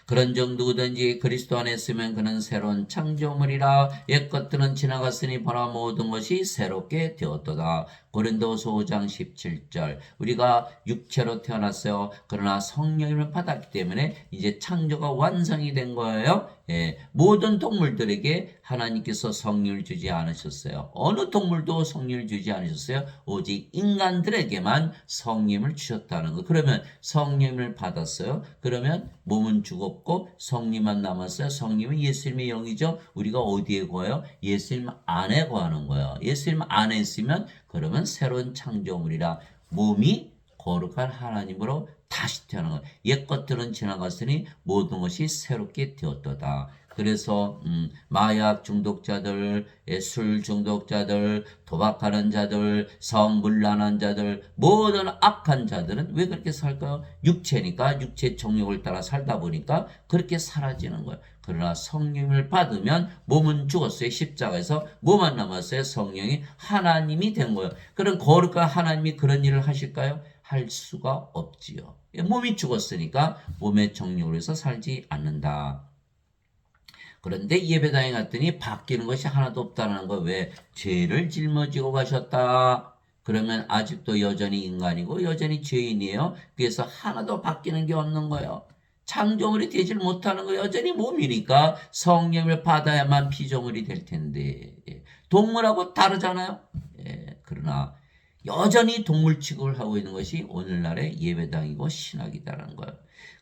그런 정도든지 그리스도 안에 있으면 그는 새로운 창조물이라. 옛것들은 지나갔으니 보라 모든 것이 새롭게 되었도다. 고린도서 5장 17절. 우리가 육체로 태어났어요. 그러나 성령을 받았기 때문에 이제 창조가 완성이 된 거예요. 예, 모든 동물들에게 하나님께서 성령을 주지 않으셨어요. 어느 동물도 성령을 주지 않으셨어요. 오직 인간들에게만 성령을 주셨다는 거. 그러면 성령을 받았어요. 그러면 몸은 죽었고 성령만 남았어요. 성령은 예수님의 영이죠. 우리가 어디에 거해요? 예수님 안에 거하는 거예요. 예수님 안에 있으면 그러면 새로운 창조물이라. 몸이 거룩한 하나님으로 다시 태어난 거예요. 옛것들은 지나갔으니 모든 것이 새롭게 되었도다. 그래서 마약 중독자들, 술 중독자들, 도박하는 자들, 성불란한 자들, 모든 악한 자들은 왜 그렇게 살까요? 육체니까 육체 정욕을 따라 살다 보니까 그렇게 사라지는 거예요. 그러나 성령을 받으면 몸은 죽었어요. 십자가에서 뭐만 남았어요? 성령이 하나님이 된 거예요. 그럼 거룩한 하나님이 그런 일을 하실까요? 할 수가 없지요. 몸이 죽었으니까 몸의 정욕을 해서 살지 않는다. 그런데 예배당에 갔더니 바뀌는 것이 하나도 없다는 거. 왜? 죄를 짊어지고 가셨다. 그러면 아직도 여전히 인간이고 여전히 죄인이에요. 그래서 하나도 바뀌는 게 없는 거예요. 창조물이 되질 못하는 거. 여전히 몸이니까 성령을 받아야만 피조물이 될 텐데. 동물하고 다르잖아요. 그러나 여전히 동물 취급을 하고 있는 것이 오늘날의 예배당이고 신학이다라는 거예요.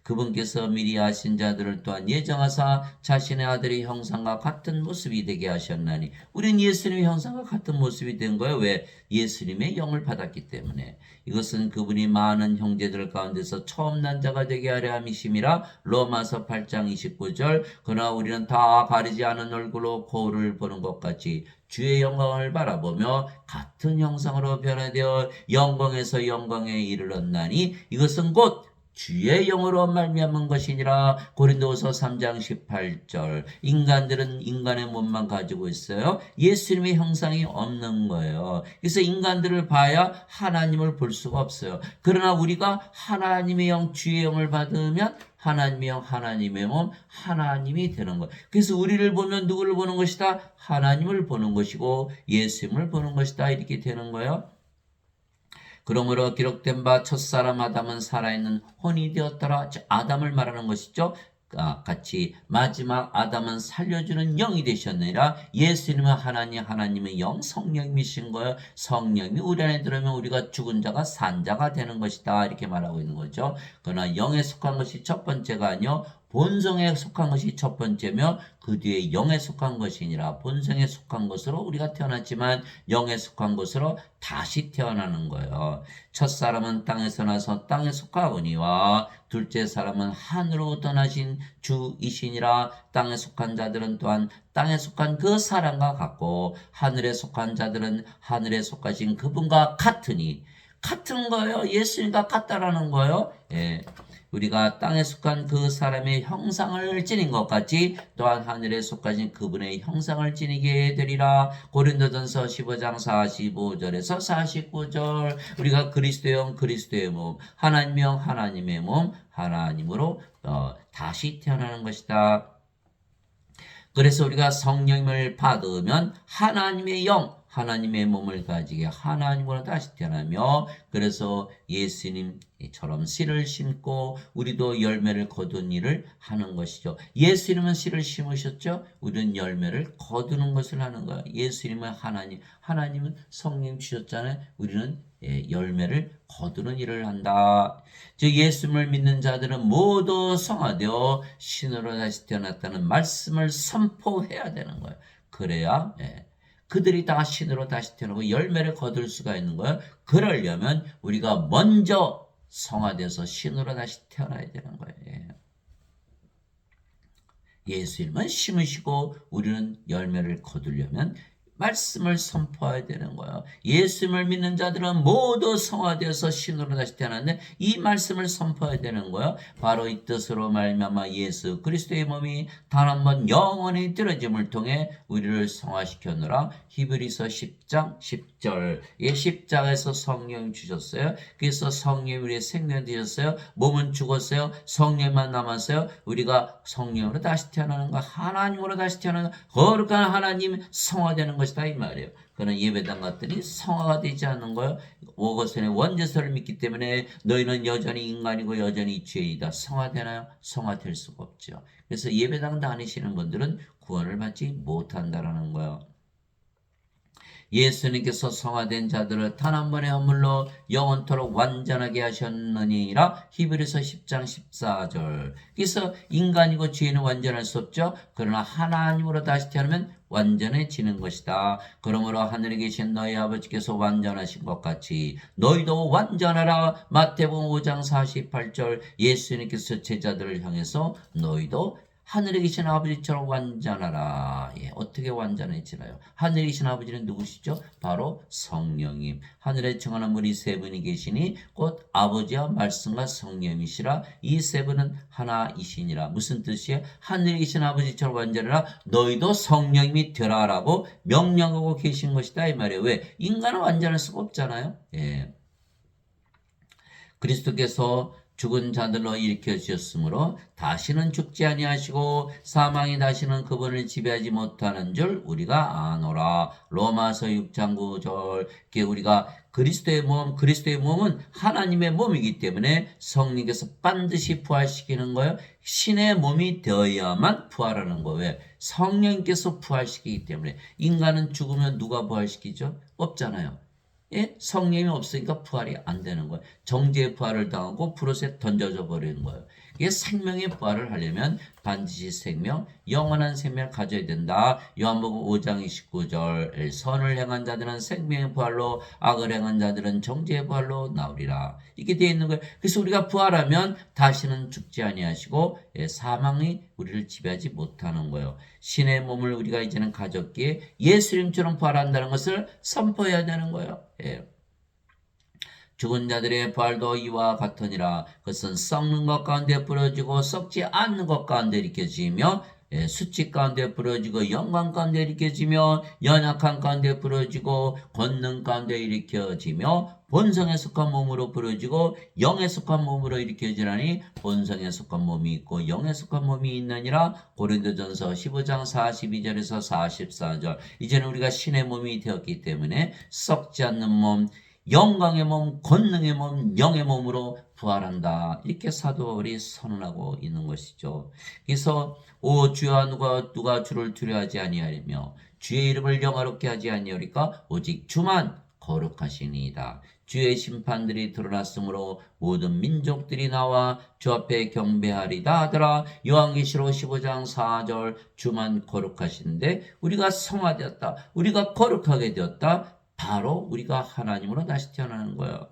그분께서 미리 아신 자들을 또한 예정하사 자신의 아들의 형상과 같은 모습이 되게 하셨나니. 우린 예수님의 형상과 같은 모습이 된 거예요. 왜? 예수님의 영을 받았기 때문에. 이것은 그분이 많은 형제들 가운데서 처음 난 자가 되게 하려 함이심이라. 로마서 8장 29절. 그러나 우리는 다 가리지 않은 얼굴로 거울을 보는 것 같이 주의 영광을 바라보며 같은 형상으로 변화되어 영광에서 영광에 이르렀나니. 이것은 곧 주의 영으로 말미암은 것이니라. 고린도서 3장 18절. 인간들은 인간의 몸만 가지고 있어요. 예수님의 형상이 없는 거예요. 그래서 인간들을 봐야 하나님을 볼 수가 없어요. 그러나 우리가 하나님의 영, 주의 영을 받으면 하나님의 영, 하나님의 몸, 하나님이 되는 거예요. 그래서 우리를 보면 누구를 보는 것이다? 하나님을 보는 것이고 예수님을 보는 것이다. 이렇게 되는 거예요. 그러므로 기록된 바 첫사람 아담은 살아있는 혼이 되었더라. 아담을 말하는 것이죠. 같이 마지막 아담은 살려주는 영이 되셨느니라. 예수님은 하나님의 영 성령이신 거예요. 성령이 우리 안에 들어오면 우리가 죽은 자가 산 자가 되는 것이다. 이렇게 말하고 있는 거죠. 그러나 영에 속한 것이 첫 번째가 아니요 본성에 속한 것이 첫 번째며 그 뒤에 영에 속한 것이니라. 본성에 속한 것으로 우리가 태어났지만 영에 속한 것으로 다시 태어나는 거예요. 첫 사람은 땅에서 나서 땅에 속하거니와 둘째 사람은 하늘로부터 나신 주이시니라. 땅에 속한 자들은 또한 땅에 속한 그 사람과 같고 하늘에 속한 자들은 하늘에 속하신 그분과 같으니 같은 거예요. 예수님과 같다라는 거예요. 예. 우리가 땅에 속한 그 사람의 형상을 지닌 것 같이 또한 하늘에 속하신 그분의 형상을 지니게 되리라. 고린도전서 15장 45절에서 49절. 우리가 그리스도의 영 그리스도의 몸, 하나님의 영 하나님의 몸, 하나님으로 다시 태어나는 것이다. 그래서 우리가 성령을 받으면 하나님의 영, 하나님의 몸을 가지게 하나님으로 다시 태어나며 그래서 예수님처럼 씨를 심고 우리도 열매를 거둔 일을 하는 것이죠. 예수님은 씨를 심으셨죠. 우리는 열매를 거두는 것을 하는 거예요. 예수님은 하나님은 성령 주셨잖아요. 우리는 열매를 거두는 일을 한다. 즉 예수님을 믿는 자들은 모두 성화되어 신으로 다시 태어났다는 말씀을 선포해야 되는 거예요. 그래야 그들이 다 신으로 다시 태어나고 열매를 거둘 수가 있는 거예요. 그러려면 우리가 먼저 성화돼서 신으로 다시 태어나야 되는 거예요. 예수님은 심으시고 우리는 열매를 거두려면 말씀을 선포해야 되는 거예요. 예수님을 믿는 자들은 모두 성화되어서 신으로 다시 태어났는데 이 말씀을 선포해야 되는 거예요. 바로 이 뜻으로 말미암아 예수 그리스도의 몸이 단 한 번 영원히 들어짐을 통해 우리를 성화시켰노라. 히브리서 10장 10절. 십자가에서 성령 주셨어요. 그래서 성령이 우리의 생명 되셨어요. 몸은 죽었어요. 성령만 남았어요. 우리가 성령으로 다시 태어나는 거, 하나님으로 다시 태어나는 거, 거룩한 하나님 성화되는 것이다 이 말이에요. 그러나 예배당 같더니 성화가 되지 않는 거예요. 오거선의 원죄서를 믿기 때문에 너희는 여전히 인간이고 여전히 죄이다. 성화되나요? 성화될 수가 없죠. 그래서 예배당 다니시는 분들은 구원을 받지 못한다라는 거예요. 예수님께서 성화된 자들을 단 한 번의 헌물로 영원토록 완전하게 하셨느니라. 히브리서 10장 14절. 그래서 인간이고 죄인은 완전할 수 없죠. 그러나 하나님으로 다시 태어나면 완전해지는 것이다. 그러므로 하늘에 계신 너희 아버지께서 완전하신 것 같이 너희도 완전하라. 마태복음 5장 48절. 예수님께서 제자들을 향해서 너희도 하늘에 계신 아버지처럼 완전하라. 어떻게 완전해지나요? 하늘에 계신 아버지는 누구시죠? 바로 성령님. 하늘에 정하는 분이 세 분이 계시니 곧 아버지와 말씀과 성령이시라. 이 세 분은 하나이시니라. 무슨 뜻이에요? 하늘에 계신 아버지처럼 완전하라. 너희도 성령님이 되라라고 명령하고 계신 것이다 이 말이에요. 왜? 인간은 완전할 수가 없잖아요. 그리스도께서 죽은 자들로 일으켜 주셨으므로 다시는 죽지 아니하시고 사망이 다시는 그분을 지배하지 못하는 줄 우리가 아노라. 로마서 6장 9절. 우리가 그리스도의 몸은 하나님의 몸이기 때문에 성령께서 반드시 부활시키는 거예요. 신의 몸이 되어야만 부활하는 거예요. 왜? 성령께서 부활시키기 때문에. 인간은 죽으면 누가 부활시키죠? 없잖아요. 성령이 없으니까 부활이 안 되는 거예요. 정죄의 부활을 당하고 불옷에 던져져 버리는 거예요. 이게 생명의 부활을 하려면 반드시 생명, 영원한 생명을 가져야 된다. 요한복음 5장 29절. 선을 행한 자들은 생명의 부활로, 악을 행한 자들은 정죄의 부활로 나오리라. 이게 되어 있는 거예요. 그래서 우리가 부활하면 다시는 죽지 아니하시고 사망이 우리를 지배하지 못하는 거예요. 신의 몸을 우리가 이제는 가졌기에 예수님처럼 부활한다는 것을 선포해야 되는 거예요. 죽은 자들의 부활도 이와 같으니라. 그것은 썩는 것 가운데 부러지고 썩지 않는 것 가운데 일으켜지며 수치 가운데 부러지고 영광 가운데 일으켜지며 연약한 가운데 부러지고 권능 가운데 일으켜지며 본성에 속한 몸으로 부러지고 영에 속한 몸으로 일으켜지라니 본성에 속한 몸이 있고 영에 속한 몸이 있느니라. 고린도전서 15장 42절에서 44절. 이제는 우리가 신의 몸이 되었기 때문에 썩지 않는 몸, 영광의 몸, 권능의 몸, 영의 몸으로 부활한다. 이렇게 사도 바울이 선언하고 있는 것이죠. 그래서 오 주야 누가 주를 두려워하지 아니하리며 주의 이름을 영화롭게 하지 아니하리까 오직 주만 거룩하시니이다. 주의 심판들이 드러났으므로 모든 민족들이 나와 주 앞에 경배하리다 하더라. 요한계시록 15장 4절 주만 거룩하신데 우리가 성화되었다. 우리가 거룩하게 되었다. 바로 우리가 하나님으로 다시 태어나는 거예요.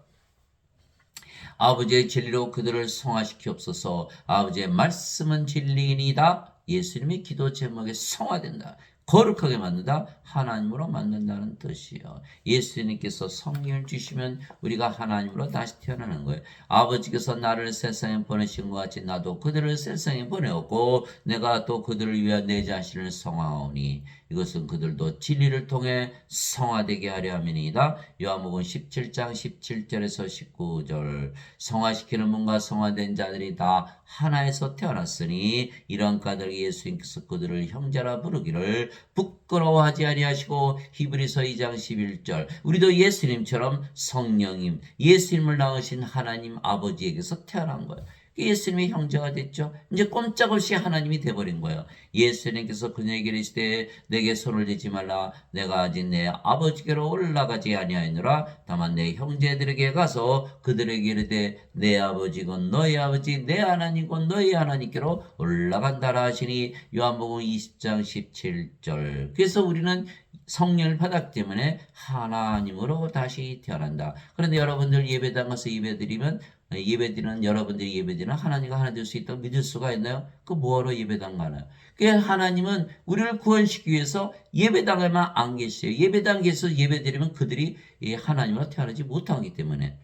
아버지의 진리로 그들을 성화시키옵소서. 아버지의 말씀은 진리이다. 예수님의 기도 제목에 성화된다. 거룩하게 만든다. 하나님으로 만든다는 뜻이에요. 예수님께서 성령을 주시면 우리가 하나님으로 다시 태어나는 거예요. 아버지께서 나를 세상에 보내신 것 같이 나도 그들을 세상에 보내었고 내가 또 그들을 위하여 내 자신을 성화하오니 이것은 그들도 진리를 통해 성화되게 하려 함이니이다. 요한복음 17장 17절에서 19절 성화시키는 분과 성화된 자들이 다 하나에서 태어났으니 이런 까닭에 예수님께서 그들을 형제라 부르기를 부끄러워하지 아니하시고 히브리서 2장 11절 우리도 예수님처럼 성령님 예수님을 낳으신 하나님 아버지에게서 태어난 거예요. 예수님의 형제가 됐죠. 이제 꼼짝없이 하나님이 돼버린 거예요. 예수님께서 그녀에게 이르시되 내게 손을 대지 말라. 내가 아직 내 아버지께로 올라가지 아니하노라. 다만 내 형제들에게 가서 그들에게 이르되 내 아버지건 너희 아버지 내 하나님건 너희 하나님께로 올라간다라 하시니 요한복음 20장 17절 그래서 우리는 성령을 받았기 때문에 하나님으로 다시 태어난다. 그런데 여러분들 예배당 가서 예배드리면 예배드리는 여러분들이 예배드리는 하나님과 하나 될 수 있다고 믿을 수가 있나요? 그 뭐하러 예배당 가나요? 그 하나님은 우리를 구원시키기 위해서 예배당에만 안 계세요. 예배당에서 예배드리면 그들이 하나님으로 태어나지 못하기 때문에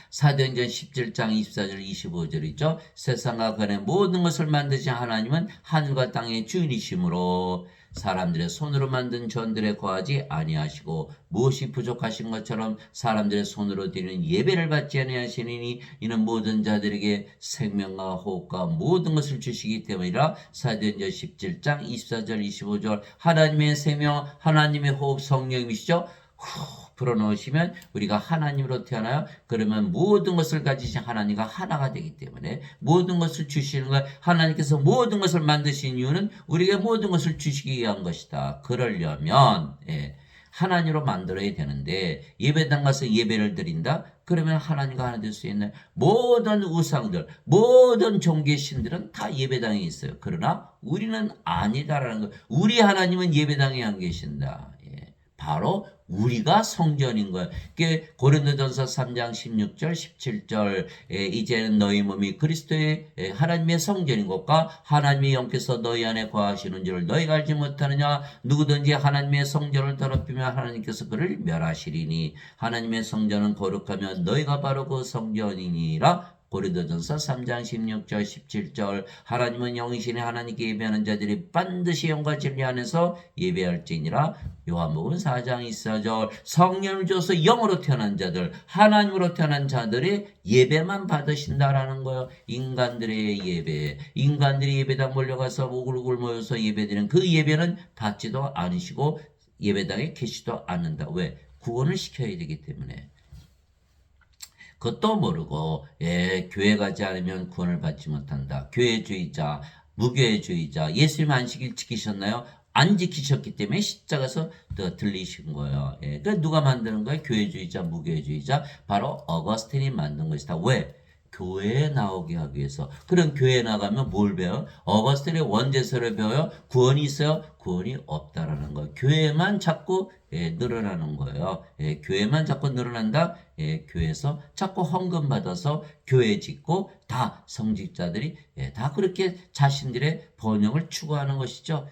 사도행전 17장 24절 25절이죠. 세상과 그 안의 모든 것을 만드신 하나님은 하늘과 땅의 주인이시므로 사람들의 손으로 만든 전들에 거하지 아니하시고 무엇이 부족하신 것처럼 사람들의 손으로 드리는 예배를 받지 아니하시니 이는 모든 자들에게 생명과 호흡과 모든 것을 주시기 때문이라. 사도행전 17장 24절 25절 하나님의 생명 하나님의 호흡 성령이시죠. 불어넣으시면 우리가 하나님으로 태어나요. 그러면 모든 것을 가지신 하나님과 하나가 되기 때문에 모든 것을 주시는 것 하나님께서 모든 것을 만드신 이유는 우리에게 모든 것을 주시기 위한 것이다. 그러려면 하나님으로 만들어야 되는데 예배당 가서 예배를 드린다? 그러면 하나님과 하나 될 수 있는 모든 우상들, 모든 종교의 신들은 다 예배당에 있어요. 그러나 우리는 아니다라는 거. 우리 하나님은 예배당에 안 계신다. 바로 우리가 성전인 거예요. 고린도전서 3장 16절 17절 이제는 너희 몸이 그리스도의 하나님의 성전인 것과 하나님의 영께서 너희 안에 거하시는 줄 너희가 알지 못하느냐. 누구든지 하나님의 성전을 더럽히면 하나님께서 그를 멸하시리니 하나님의 성전은 거룩하면 너희가 바로 그 성전이니라. 고린도전서 3장 16절 17절 하나님은 영이시니 하나님께 예배하는 자들이 반드시 영과 진리 안에서 예배할지니라. 요한복음 4장 24절 성령을 줘서 영으로 태어난 자들 하나님으로 태어난 자들의 예배만 받으신다라는 거예요. 인간들의 예배 인간들이 예배당 몰려가서 오글오글 모여서 예배드리는 그 예배는 받지도 않으시고 예배당에 계시도 않는다. 왜? 구원을 시켜야 되기 때문에. 그것도 모르고 교회 가지 않으면 구원을 받지 못한다. 교회주의자, 무교회주의자, 예수님 안식일 지키셨나요? 안 지키셨기 때문에 십자가에서 들리신 거예요. 그러니까 누가 만드는 거예요? 교회주의자, 무교회주의자. 바로 어거스틴이 만든 것이다. 왜? 교회에 나오게 하기 위해서. 그럼 교회에 나가면 뭘 배워요? 어거스틴의 원죄서를 배워요? 구원이 있어요? 구원이 없다라는 거예요. 교회만 자꾸 늘어나는 거예요. 교회만 자꾸 늘어난다. 교회에서 자꾸 헌금 받아서 교회 짓고 다 성직자들이 다 그렇게 자신들의 번영을 추구하는 것이죠.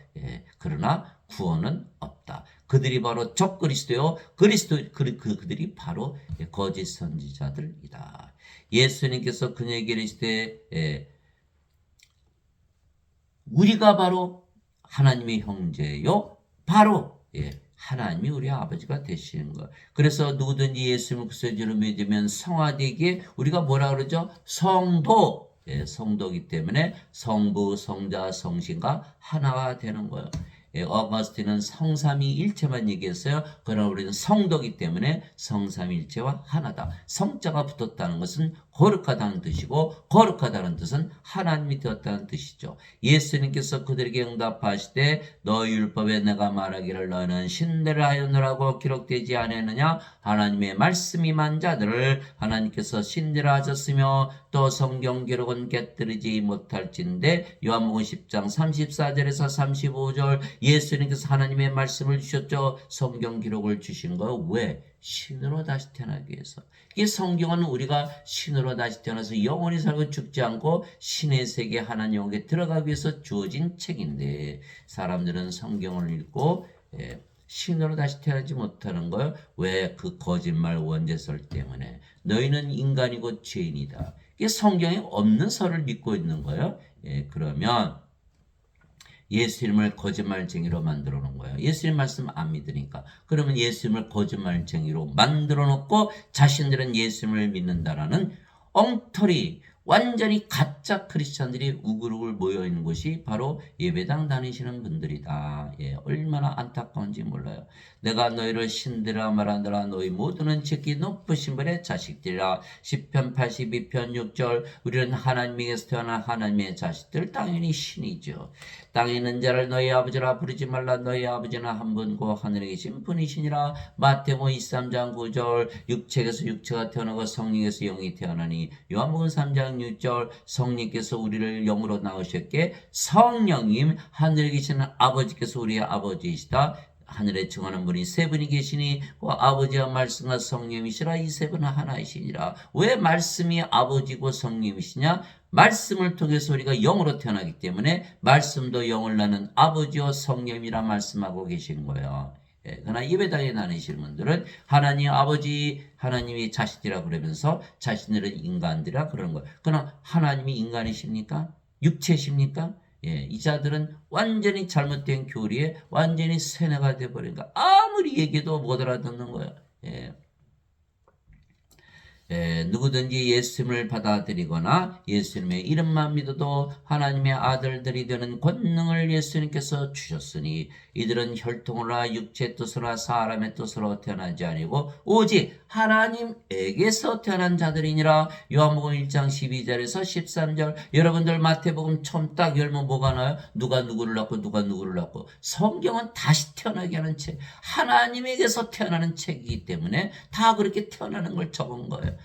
그러나 구원은 없다. 그들이 바로 적그리스도요. 그들이 바로 거짓 선지자들이다. 예수님께서 그녀에게 이르시되 우리가 바로 하나님의 형제요. 바로 하나님이 우리 아버지가 되시는 거예요. 그래서 누구든지 예수님을 그리스도로 믿으면 성화되기에 우리가 뭐라 그러죠? 성도. 성도이기 때문에 성부, 성자, 성신과 하나가 되는 거예요. 어거스틴은 성삼위일체만 얘기했어요. 그러나 우리는 성도기 때문에 성삼위일체와 하나다. 성자가 붙었다는 것은 거룩하다는 뜻이고 거룩하다는 뜻은 하나님이 되었다는 뜻이죠. 예수님께서 그들에게 응답하시되 너희 율법에 내가 말하기를 너는 신들을 하였느라고 기록되지 않았느냐. 하나님의 말씀이 만 자들을 하나님께서 신들을 하셨으며 또 성경 기록은 깨뜨리지 못할진대. 요한복음 10장 34절에서 35절 예수님께서 하나님의 말씀을 주셨죠. 성경 기록을 주신 거 왜? 신으로 다시 태어나기 위해서. 이 성경은 우리가 신으로 다시 태어나서 영원히 살고 죽지 않고 신의 세계 하나님에게 들어가기 위해서 주어진 책인데 사람들은 성경을 읽고 신으로 다시 태어나지 못하는 거예요. 왜? 그 거짓말 원죄설 때문에. 너희는 인간이고 죄인이다. 이게 성경에 없는 설을 믿고 있는 거예요. 그러면 예수님을 거짓말쟁이로 만들어 놓은 거예요. 예수님 말씀 안 믿으니까. 그러면 예수님을 거짓말쟁이로 만들어 놓고 자신들은 예수님을 믿는다라는 엉터리 완전히 가짜 크리스찬들이 우글우글 모여 있는 곳이 바로 예배당 다니시는 분들이다. 얼마나 안타까운지 몰라요. 내가 너희를 신들아 말하느라 너희 모두는 지극히 높으신 분의 자식들이라. 시편 82편 6절 우리는 하나님에게서 태어난 하나님의 자식들 당연히 신이죠. 땅에 있는 자를 너희 아버지라 부르지 말라. 너희 아버지는 한 분고 하늘에 계신 분이시니라. 마태복음 23장 9절 육체에서 육체가 태어나고 성령에서 영이 태어나니. 요한복음 3장 6절 성령께서 우리를 영으로 낳으셨기에 성령님 하늘에 계시는 아버지께서 우리의 아버지이시다. 하늘에 증언하는 분이 세 분이 계시니 그 아버지와 말씀과 성령이시라. 이 세 분은 하나이시니라. 왜 말씀이 아버지고 성령이시냐? 말씀을 통해서 우리가 영으로 태어나기 때문에 말씀도 영을 낳는 아버지와 성령이라 말씀하고 계신 거예요. 그러나 예배당에 다니시는 분들은 하나님 아버지 하나님이 자식이라 그러면서 자신들은 인간들이라 그러는 거예요. 그러나 하나님이 인간이십니까? 육체십니까? 이 자들은 완전히 잘못된 교리에 완전히 세뇌가 되어버리니까 아무리 얘기해도 못 알아듣는 거예요. 누구든지 예수님을 받아들이거나 예수님의 이름만 믿어도 하나님의 아들들이 되는 권능을 예수님께서 주셨으니 이들은 혈통으로나 육체의 뜻으로나 사람의 뜻으로 태어나지 아니고 오직 하나님에게서 태어난 자들이니라. 요한복음 1장 12절에서 13절 여러분들 마태복음 처음 딱 열면 뭐가 나요? 누가 누구를 낳고 누가 누구를 낳고. 성경은 다시 태어나게 하는 책, 하나님에게서 태어나는 책이기 때문에 다 그렇게 태어나는 걸 적은 거예요.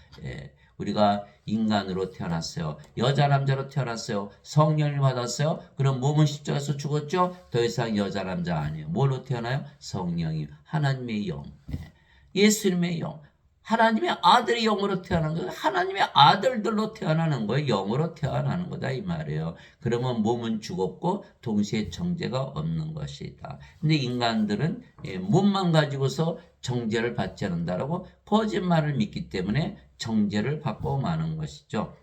우리가 인간으로 태어났어요. 여자 남자로 태어났어요. 성령을 받았어요. 그럼 몸은 십자가에서 죽었죠. 더 이상 여자 남자 아니에요. 뭘로 태어나요? 성령이 하나님의 영, 예수님의 영, 하나님의 아들이 영으로 태어난 거예요. 하나님의 아들들로 태어나는 거예요. 영으로 태어나는 거다 이 말이에요. 그러면 몸은 죽었고 동시에 정죄가 없는 것이다. 근데 인간들은 몸만 가지고서 정죄를 받지 않는다라고 거짓말을 믿기 때문에 정죄를 받고 마는 것이죠.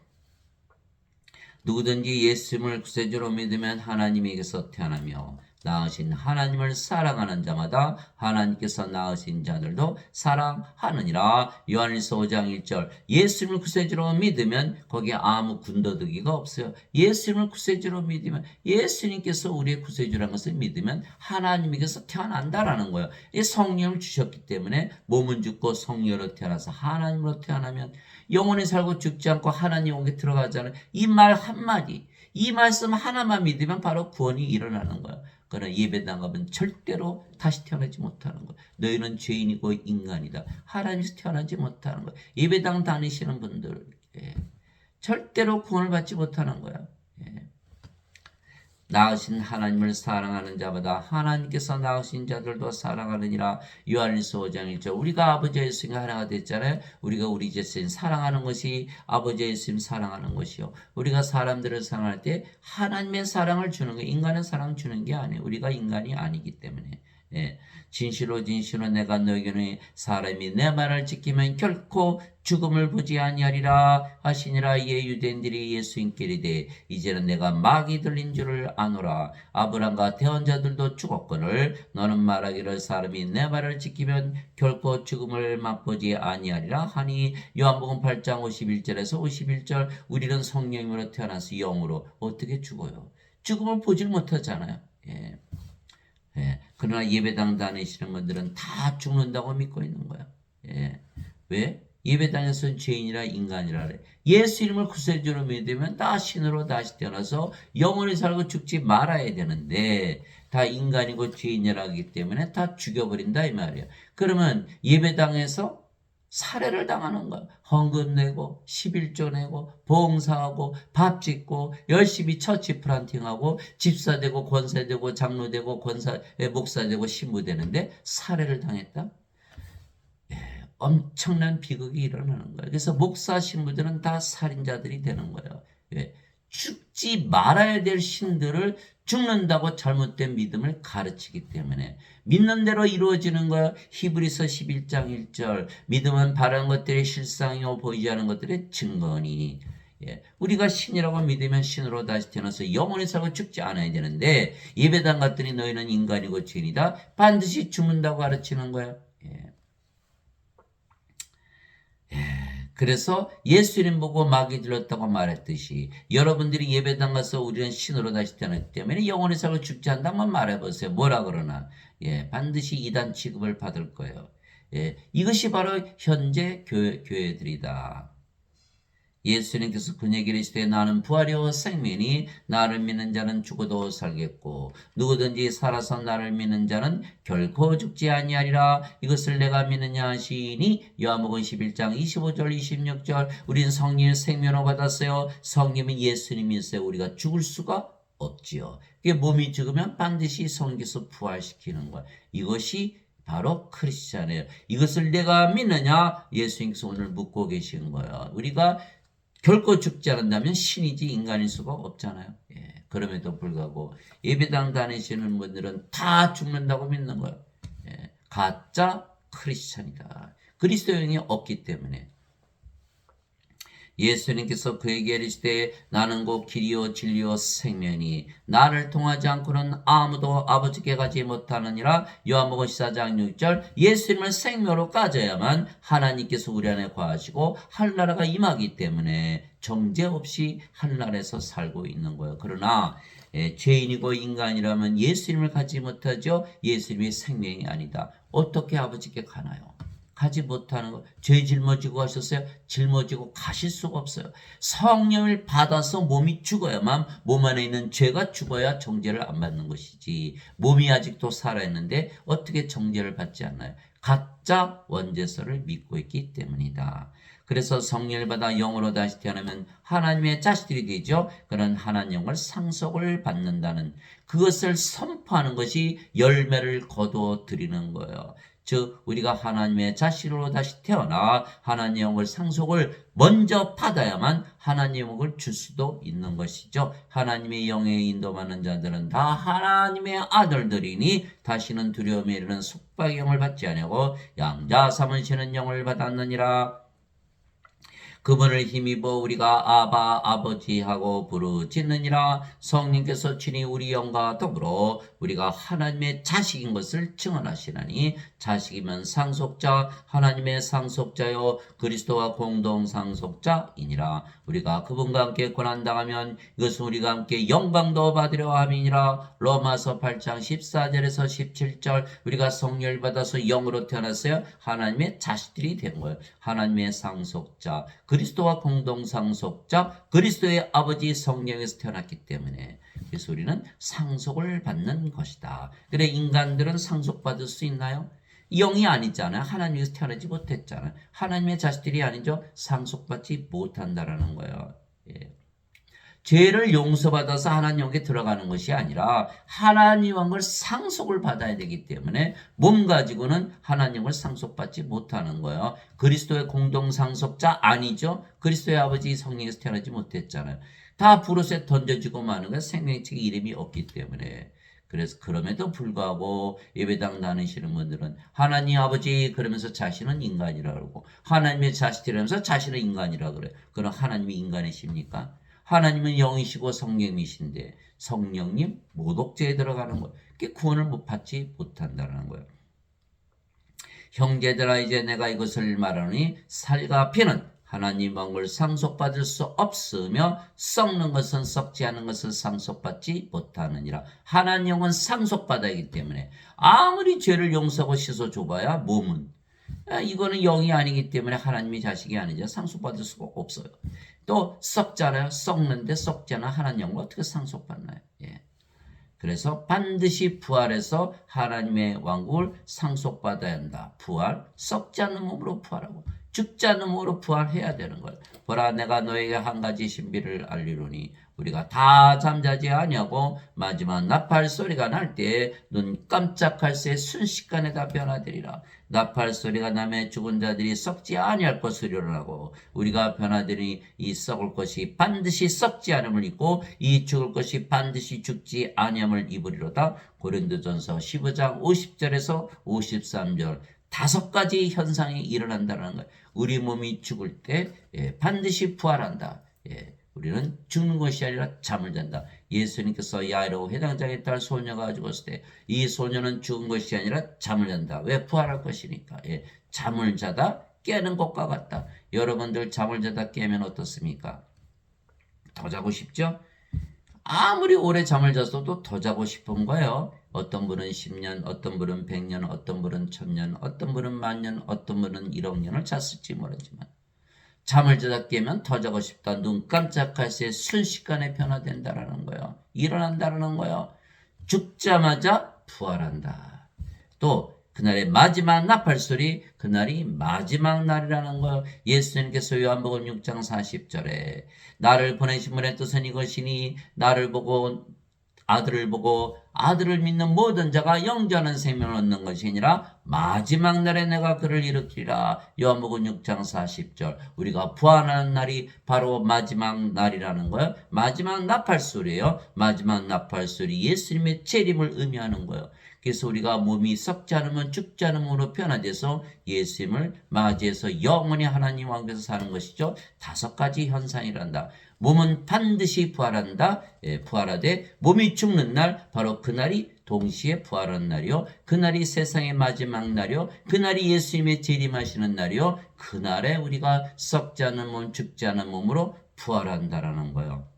누구든지 예수님을 구세주로 믿으면 하나님에게서 태어나며 낳으신 하나님을 사랑하는 자마다 하나님께서 낳으신 자들도 사랑하느니라. 요한일서 5장 1절 예수님을 구세주로 믿으면 거기에 아무 군더더기가 없어요. 예수님을 구세주로 믿으면 예수님께서 우리의 구세주라는 것을 믿으면 하나님에게서 태어난다라는 거예요. 이 성령을 주셨기 때문에 몸은 죽고 성령으로 태어나서 하나님으로 태어나면 영원히 살고 죽지 않고 하나님 에게 들어가잖아요. 이 말 한마디, 이 말씀 하나만 믿으면 바로 구원이 일어나는 거예요. 그러나 예배당 가면 절대로 다시 태어나지 못하는 거예요. 너희는 죄인이고 인간이다. 하나님에서 태어나지 못하는 거예요. 예배당 다니시는 분들 절대로 구원을 받지 못하는 거예요. 낳으신 하나님을 사랑하는 자마다 하나님께서 낳으신 자들도 사랑하느니라. 요한일서 5장 1절 우리가 아버지 예수님과 하나가 됐잖아요. 우리가 우리 예수님 사랑하는 것이 아버지 예수님 사랑하는 것이요. 우리가 사람들을 사랑할 때 하나님의 사랑을 주는 게 인간의 사랑 주는 게 아니에요. 우리가 인간이 아니기 때문에. 진실로 진실로 내가 너희에게 사람이 내 말을 지키면 결코 죽음을 보지 아니하리라 하시니라. 이에 유대인들이 예수님께 이르되 이제는 내가 마귀 들린 줄을 아노라. 아브람과 대언자들도 죽었거늘 너는 말하기를 사람이 내 말을 지키면 결코 죽음을 맛보지 아니하리라 하니. 요한복음 8장 51절에서 51절 우리는 성령으로 태어나서 영으로 어떻게 죽어요? 죽음을 보질 못하잖아요. 그러나 예배당 다니시는 분들은 다 죽는다고 믿고 있는 거야. 예. 왜? 예배당에서는 죄인이라 인간이라 그래. 예수 이름을 구세주로 믿으면 다 신으로 다시 태어나서 영원히 살고 죽지 말아야 되는데 다 인간이고 죄인이라 하기 때문에 다 죽여버린다 이 말이야. 그러면 예배당에서 살해를 당하는 거야. 헌금 내고 11조 내고 봉사하고 밥 짓고 열심히 처치 플란팅하고 집사 되고 권사 되고 장로 되고 권사 목사 되고 신부 되는데 살해를 당했다. 엄청난 비극이 일어나는 거예요. 그래서 목사 신부들은 다 살인자들이 되는 거예요. 왜? 죽지 말아야 될 신들을 죽는다고 잘못된 믿음을 가르치기 때문에 믿는 대로 이루어지는 거야. 히브리서 11장 1절 믿음은 바라는 것들의 실상이요 보이지 않는 것들의 증거니. 예. 우리가 신이라고 믿으면 신으로 다시 태어나서 영원히 살고 죽지 않아야 되는데 예배당 갔더니 너희는 인간이고 죄인이다. 반드시 죽는다고 가르치는 거야. 예. 그래서 예수님 보고 마귀 들렸다고 말했듯이 여러분들이 예배당 가서 우리는 신으로 다시 태어났기 때문에 영원히 살고 죽지 않다만 말해보세요. 뭐라 그러나 예, 반드시 이단 취급을 받을 거예요. 예, 이것이 바로 현재 교회들이다. 예수님께서 그에게 이르시되 나는 부활이요 생명이니 나를 믿는 자는 죽어도 살겠고 누구든지 살아서 나를 믿는 자는 결코 죽지 아니하리라. 이것을 내가 믿느냐 하시니 요한복음 11장 25절 26절 우리는 성령의 생명을 받았어요. 성령은 예수님이세요. 우리가 죽을 수가 없지요. 이게 몸이 죽으면 반드시 성령께서 부활시키는 거야. 이것이 바로 크리스찬이에요. 이것을 내가 믿느냐? 예수님께서 오늘 묻고 계신 거예요. 우리가 결코 죽지 않는다면 신이지 인간일 수가 없잖아요. 예, 그럼에도 불구하고 예배당 다니시는 분들은 다 죽는다고 믿는 거예요. 예, 가짜 크리스찬이다. 그리스도인이 없기 때문에. 예수님께서 그에게 이르시되 나는 곧 길이요 진리요 생명이니 나를 통하지 않고는 아무도 아버지께 가지 못하느니라. 요한복음 14장 6절 예수님을 생명으로 가져야만 하나님께서 우리 안에 거하시고 한나라가 임하기 때문에 정죄 없이 한나라에서 살고 있는 거예요. 그러나 죄인이고 인간이라면 예수님을 가지 못하죠. 예수님이 생명이 아니다. 어떻게 아버지께 가나요? 가지 못하는 거. 죄 짊어지고 가셨어요? 짊어지고 가실 수가 없어요. 성령을 받아서 몸이 죽어야만 몸 안에 있는 죄가 죽어야 정죄를 안 받는 것이지 몸이 아직도 살아있는데 어떻게 정죄를 받지 않나요? 가짜 원죄서를 믿고 있기 때문이다. 그래서 성령을 받아 영으로 다시 태어나면 하나님의 자식들이 되죠. 그런 하나님을 상속을 받는다는 그것을 선포하는 것이 열매를 거두어 드리는 거예요. 즉 우리가 하나님의 자식으로 다시 태어나 하나님의 영을 상속을 먼저 받아야만 하나님의 영을 줄 수도 있는 것이죠. 하나님의 영에 인도받는 자들은 다 하나님의 아들들이니 다시는 두려움에 이르는 속박의 영을 받지 아니하고 양자 삼으시는 영을 받았느니라. 그분을 힘입어 우리가 아바 아버지 하고 부르짖느니라. 성령께서 친히 우리 영과 더불어 우리가 하나님의 자식인 것을 증언하시나니 자식이면 상속자 하나님의 상속자요 그리스도와 공동 상속자이니라. 우리가 그분과 함께 고난당하면 이것은 우리가 함께 영광도 받으려 함이니라. 로마서 8장 14절에서 17절 우리가 성령을 받아서 영으로 태어났어요. 하나님의 자식들이 된 거예요. 하나님의 상속자 그리스도와 공동상속자 그리스도의 아버지 성령에서 태어났기 때문에 그래서 우리는 상속을 받는 것이다. 그래 인간들은 상속받을 수 있나요? 영이 아니잖아요. 하나님에서 태어나지 못했잖아요. 하나님의 자식들이 아니죠. 상속받지 못한다라는 거예요. 예. 죄를 용서받아서 하나님께 들어가는 것이 아니라 하나님을 상속을 받아야 되기 때문에 몸 가지고는 하나님을 상속받지 못하는 거예요. 그리스도의 공동상속자 아니죠. 그리스도의 아버지 성령에서 태어나지 못했잖아요. 다 불옷에 던져지고 마는 건 생명책의 이름이 없기 때문에 그래서 그럼에도 불구하고 예배당 다니시는 분들은 하나님 아버지 그러면서 자신은 인간이라고 그러고 하나님의 자식이라면서 자신은 인간이라고 그래요. 그럼 하나님이 인간이십니까? 하나님은 영이시고 성령이신데 성령님 모독죄에 들어가는 거예요. 구원을 못 받지 못한다는 거예요. 형제들아 이제 내가 이것을 말하노니 살과 피는 하나님 왕국을 상속받을 수 없으며 썩는 것은 썩지 않은 것을 상속받지 못하느니라. 하나님 영은 상속받아야 하기 때문에 아무리 죄를 용서하고 씻어줘봐야 몸은 이거는 영이 아니기 때문에 하나님의 자식이 아니죠. 상속받을 수가 없어요. 또 썩잖아요. 썩는데 썩지 않아 하나님 영을 어떻게 상속받나요? 예. 그래서 반드시 부활해서 하나님의 왕국을 상속받아야 한다. 부활, 썩지 않는 몸으로 부활하고 죽지 않는 몸으로 부활해야 되는 거예요. 보라, 내가 너에게 한 가지 신비를 알리노니 우리가 다 잠자지 아니하고 마지막 나팔 소리가 날 때 눈 깜짝할 새 순식간에 다 변화되리라. 나팔 소리가 나매 죽은 자들이 썩지 아니할 것을 일어나고 우리가 변화되니 이 썩을 것이 반드시 썩지 않음을 입고 이 죽을 것이 반드시 죽지 아니함을 입으리로다. 고린도전서 15장 50절에서 53절 5가지 현상이 일어난다는 거예요. 우리 몸이 죽을 때 반드시 부활한다. 우리는 죽는 것이 아니라 잠을 잔다. 예수님께서 야이로 회당장의 딸 소녀가 죽었을 때 이 소녀는 죽은 것이 아니라 잠을 잔다. 왜? 부활할 것이니까. 잠을 자다 깨는 것과 같다. 여러분들 잠을 자다 깨면 어떻습니까? 더 자고 싶죠? 아무리 오래 잠을 잤어도 더 자고 싶은 거예요. 어떤 분은 10년, 어떤 분은 100년, 어떤 분은 1000년, 어떤 분은 10,000년, 어떤 분은 1억 년을 잤을지 모르지만 잠을 자다 깨면 더 자고 싶다. 눈 깜짝할 새 순식간에 변화된다라는 거예요. 일어난다라는 거예요. 죽자마자 부활한다. 또 그날의 마지막 나팔소리, 그날이 마지막 날이라는 거예요. 예수님께서 요한복음 6장 40절에 나를 보내신 분의 뜻은 이것이니 나를 보고 아들을 보고 아들을 믿는 모든 자가 영원한 생명을 얻는 것이니라. 마지막 날에 내가 그를 일으키리라. 요한복음 6장 40절. 우리가 부활하는 날이 바로 마지막 날이라는 거예요. 마지막 나팔소리예요. 마지막 나팔소리, 예수님의 재림을 의미하는 거예요. 그래서 우리가 몸이 썩지 않으면 죽지 않은 몸으로 변화돼서 예수님을 맞이해서 영원히 하나님 왕국에서 사는 것이죠. 5가지 현상이란다. 몸은 반드시 부활한다. 부활하되 몸이 죽는 날, 바로 그날이 동시에 부활하는 날이요. 그날이 세상의 마지막 날이요. 그날이 예수님의 재림하시는 날이요. 그날에 우리가 썩지 않은 몸, 죽지 않은 몸으로 부활한다라는 거예요.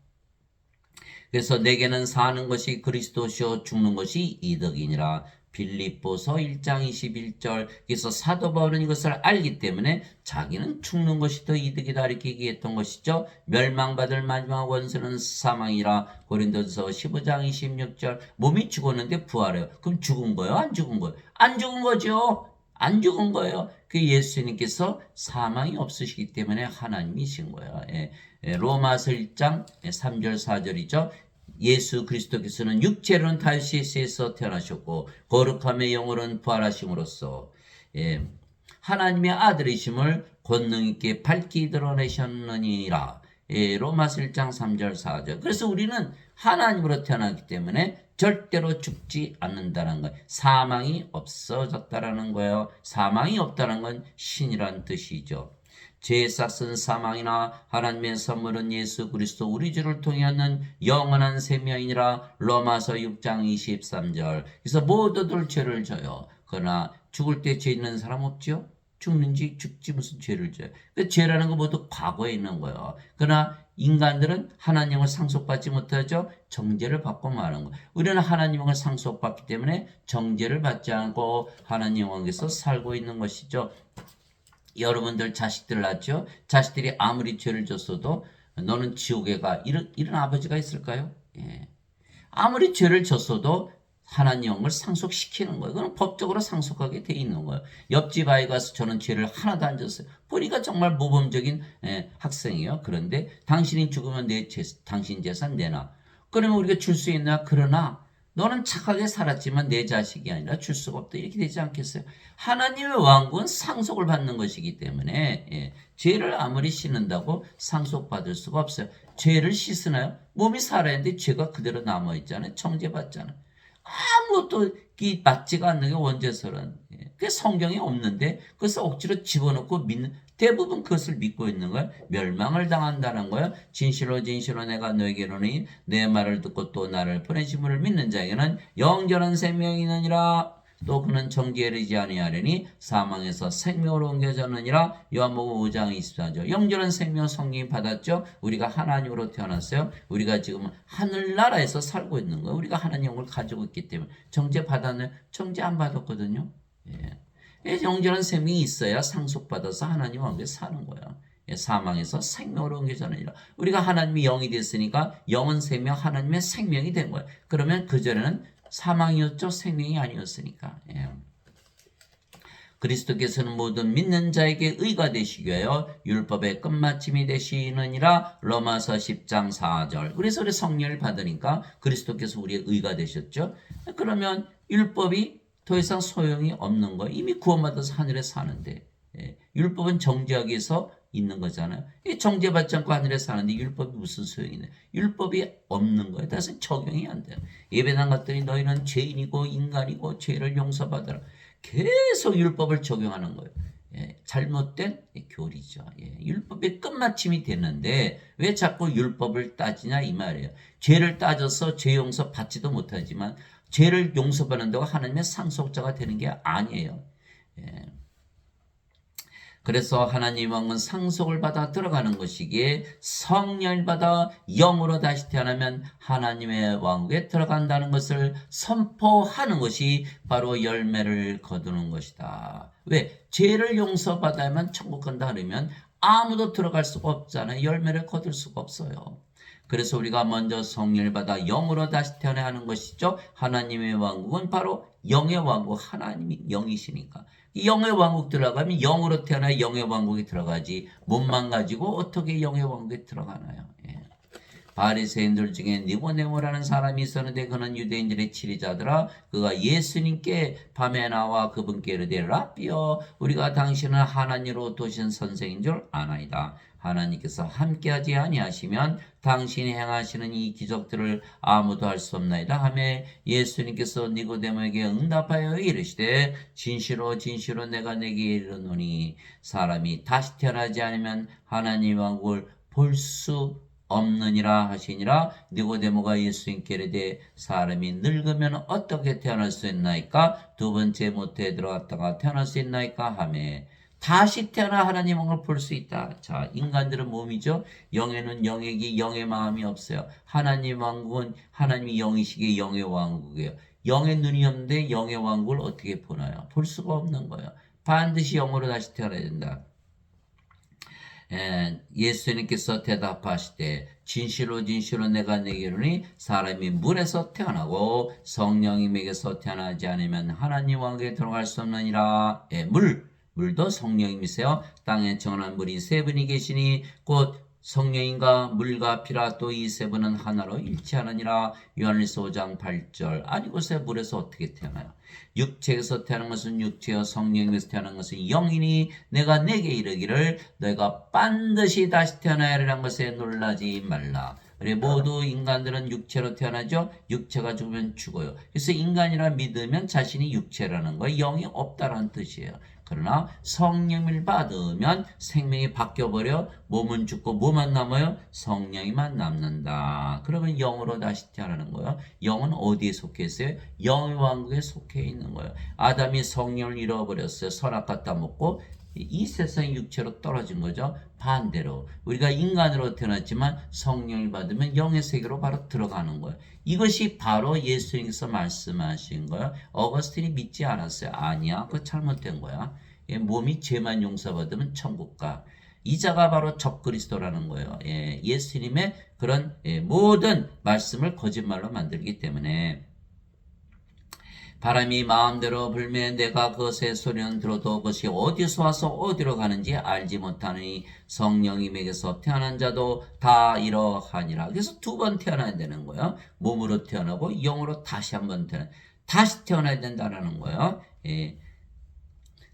그래서 내게는 사는 것이 그리스도시요 죽는 것이 이득이니라. 빌립보서 1장 21절. 그래서 사도 바울은 이것을 알기 때문에 자기는 죽는 것이 더 이득이다 이렇게 얘기했던 것이죠. 멸망받을 마지막 원수는 사망이라. 고린도서 15장 26절. 몸이 죽었는데 부활해요. 그럼 죽은 거예요? 안 죽은 거예요? 안 죽은 거죠. 안 죽은 거예요. 그 예수님께서 사망이 없으시기 때문에 하나님이신 거예요. 로마서 1장 3절 4절이죠. 예수 그리스도께서는 육체로는 다윗에서 태어나셨고 거룩함의 영으로는 부활하심으로써 하나님의 아들이심을 권능 있게 밝히 드러내셨느니라. 로마서 1장 3절 4절. 그래서 우리는 하나님으로 태어나기 때문에 절대로 죽지 않는다는 거예요. 사망이 없어졌다라는 거예요. 사망이 없다는 건 신이란 뜻이죠. 죄의 싹은 사망이나 하나님의 선물은 예수 그리스도 우리 주를 통해 얻는 영원한 생명이니라. 로마서 6장 23절. 그래서 모두들 죄를 져요. 그러나 죽을 때 죄 있는 사람 없죠? 죽는지 죽지 무슨 죄를 져요. 그 죄라는 거 모두 과거에 있는 거예요. 그러나 인간들은 하나님을 상속받지 못하죠. 정죄를 받고 마는 거예요. 우리는 하나님을 상속받기 때문에 정죄를 받지 않고 하나님 왕국에서 살고 있는 것이죠. 여러분들 자식들 낳죠? 자식들이 아무리 죄를 졌어도 너는 지옥에 가. 이런 아버지가 있을까요? 아무리 죄를 졌어도 하나님을 상속시키는 거예요. 그건 법적으로 상속하게 돼 있는 거예요. 옆집 아이 가서 저는 죄를 하나도 안 졌어요. 보니까 정말 모범적인 학생이에요. 그런데 당신이 죽으면 당신 재산 내놔. 그러면 우리가 줄 수 있나? 그러나 너는 착하게 살았지만 내 자식이 아니라 줄 수가 없다. 이렇게 되지 않겠어요? 하나님의 왕국은 상속을 받는 것이기 때문에 죄를 아무리 씻는다고 상속받을 수가 없어요. 죄를 씻으나요? 몸이 살아있는데 죄가 그대로 남아있잖아요. 정죄받잖아요. 아무것도 맞지가 않는 게 원죄설은. 그게 성경에 없는데 그것을 억지로 집어넣고 믿는, 대부분 그것을 믿고 있는 거예요. 멸망을 당한다는 거예요. 진실로 진실로 내가 너에게 이르노니 내 말을 듣고 또 나를 보내신 분을 믿는 자에게는 영원한 생명이 있느니라. 또 그는 정죄에 이르지 아니하려니 사망에서 생명으로 옮겨졌느니라. 요한복음 5장 24절. 영존한 생명 성령이 받았죠. 우리가 하나님으로 태어났어요. 우리가 지금 하늘나라에서 살고 있는 거예요. 우리가 하나님을 가지고 있기 때문에. 정죄 받았나요? 정죄 안 받았거든요. 예. 영존한 생명이 있어야 상속받아서 하나님 왕국에 사는 거예요. 사망에서 생명으로 옮겨졌느니라. 우리가 하나님의 영이 됐으니까 영은 생명, 하나님의 생명이 된 거예요. 그러면 그전에는 사망이었죠. 생명이 아니었으니까. 예. 그리스도께서는 모든 믿는 자에게 의가 되시기 위하여 율법의 끝마침이 되시느니라. 로마서 10장 4절. 그래서 우리 성령을 받으니까 그리스도께서 우리의 의가 되셨죠. 그러면 율법이 더 이상 소용이 없는 거예요. 이미 구원받아서 하늘에 사는데. 예. 율법은 정죄하기 위해서 있는 거잖아요. 정죄받지 않고 하늘에 사는데 율법이 무슨 소용이 있나요? 율법이 없는 거예요. 다시 적용이 안 돼요. 예배당 갔더니 너희는 죄인이고 인간이고 죄를 용서받아라. 계속 율법을 적용하는 거예요. 예, 잘못된 교리죠. 예, 율법의 끝마침이 됐는데 왜 자꾸 율법을 따지냐 이 말이에요. 죄를 따져서 죄 용서 받지도 못하지만 죄를 용서받는다고 하나님의 상속자가 되는 게 아니에요. 예. 그래서 하나님 왕은 상속을 받아 들어가는 것이기에 성령을 받아 영으로 다시 태어나면 하나님의 왕국에 들어간다는 것을 선포하는 것이 바로 열매를 거두는 것이다. 왜? 죄를 용서받아야만 천국 간다 그러면 아무도 들어갈 수가 없잖아요. 열매를 거둘 수가 없어요. 그래서 우리가 먼저 성령을 받아 영으로 다시 태어나야 하는 것이죠. 하나님의 왕국은 바로 영의 왕국, 하나님이 영이시니까. 영의 왕국 들어가면 영으로 태어나 영의 왕국에 들어가지 몸만 가지고 어떻게 영의 왕국에 들어가나요? 예. 바리새인들 중에 니고데모라는 사람이 있었는데 그는 유대인들의 치리자더라. 그가 예수님께 밤에 나와 그분께 이르되 라삐여 우리가 당신은 하나님으로 도신 선생인 줄 아나이다. 하나님께서 함께하지 아니하시면 당신이 행하시는 이 기적들을 아무도 할 수 없나이다 하며 예수님께서 니고데모에게 응답하여 이르시되 진실로 진실로 내가 네게 이르노니 사람이 다시 태어나지 않으면 하나님 왕국을 볼 수 없느니라 하시니라. 니고데모가 예수님께 이르되 사람이 늙으면 어떻게 태어날 수 있나이까? 두 번째 모태에 들어갔다가 태어날 수 있나이까 하며 다시 태어나 하나님 왕국을 볼 수 있다. 자, 인간들은 몸이죠. 영에는 영에게 영의 마음이 없어요. 하나님 왕국은 하나님이 영이시기에 영의 왕국이에요. 영의 눈이 없는데 영의 왕국을 어떻게 보나요? 볼 수가 없는 거예요. 반드시 영으로 다시 태어나야 된다. 예수님께서 대답하시되 진실로 진실로 내가 네게 이르노니 사람이 물에서 태어나고 성령님에게서 태어나지 않으면 하나님 왕국에 들어갈 수 없느니라. 물도 성령님이세요. 땅에 정한 물이 세 분이 계시니 곧 성령인가 물과 피라 또 이 세 분은 하나로 일치하느니라. 요한일서 5장 8절. 아니 글쎄 물에서 어떻게 태어나요? 육체에서 태어난 것은 육체요 성령에서 태어난 것은 영이니 내가 네게 이르기를 너희가 반드시 다시 태어나야 하리라는 것에 놀라지 말라. 우리 모두 인간들은 육체로 태어나죠. 육체가 죽으면 죽어요. 그래서 인간이라 믿으면 자신이 육체라는 거예요. 영이 없다라는 뜻이에요. 그러나 성령을 받으면 생명이 바뀌어버려 몸은 죽고 뭐만 남아요? 성령이만 남는다. 그러면 영으로 다시 태어나는 거예요. 영은 어디에 속해 있어요? 영의 왕국에 속해 있는 거예요. 아담이 성령을 잃어버렸어요. 선악 갖다 먹고 이 세상 육체로 떨어진 거죠. 반대로 우리가 인간으로 태어났지만 성령을 받으면 영의 세계로 바로 들어가는 거예요. 이것이 바로 예수님께서 말씀하신 거예요. 어거스틴이 믿지 않았어요. 아니야, 그거 잘못된 거야. 몸이 죄만 용서받으면 천국 가. 이자가 바로 적그리스도라는 거예요. 예수님의 그런 모든 말씀을 거짓말로 만들기 때문에 바람이 마음대로 불면 내가 그것의 소리는 들어도 그것이 어디서 와서 어디로 가는지 알지 못하니 성령님에게서 태어난 자도 다 이러하니라. 그래서 두 번 태어나야 되는 거예요. 몸으로 태어나고 영으로 다시 한번 다시 태어나야 된다는 거예요.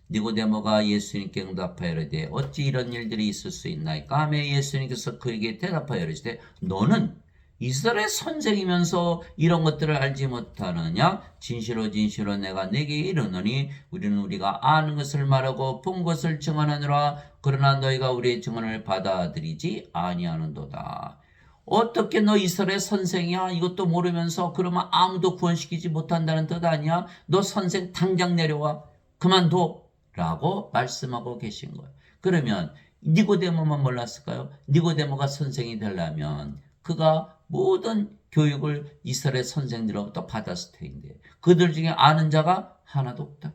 니고데모가 예수님께 응답하여 이르되 어찌 이런 일들이 있을 수 있나이까 하며 예수님께서 그에게 대답하여 이르시되 너는 이스라엘의 선생이면서 이런 것들을 알지 못하느냐? 진실로 진실로 내가 네게 이르노니 우리는 우리가 아는 것을 말하고 본 것을 증언하느라 그러나 너희가 우리의 증언을 받아들이지 아니하는도다. 어떻게 너 이스라엘 선생이야? 이것도 모르면서 그러면 아무도 구원시키지 못한다는 뜻 아니야? 너 선생 당장 내려와. 그만둬. 라고 말씀하고 계신 거예요. 그러면 니고데모만 몰랐을까요? 니고데모가 선생이 되려면 그가 모든 교육을 이스라엘 선생들로부터 받았을 텐데 그들 중에 아는 자가 하나도 없다.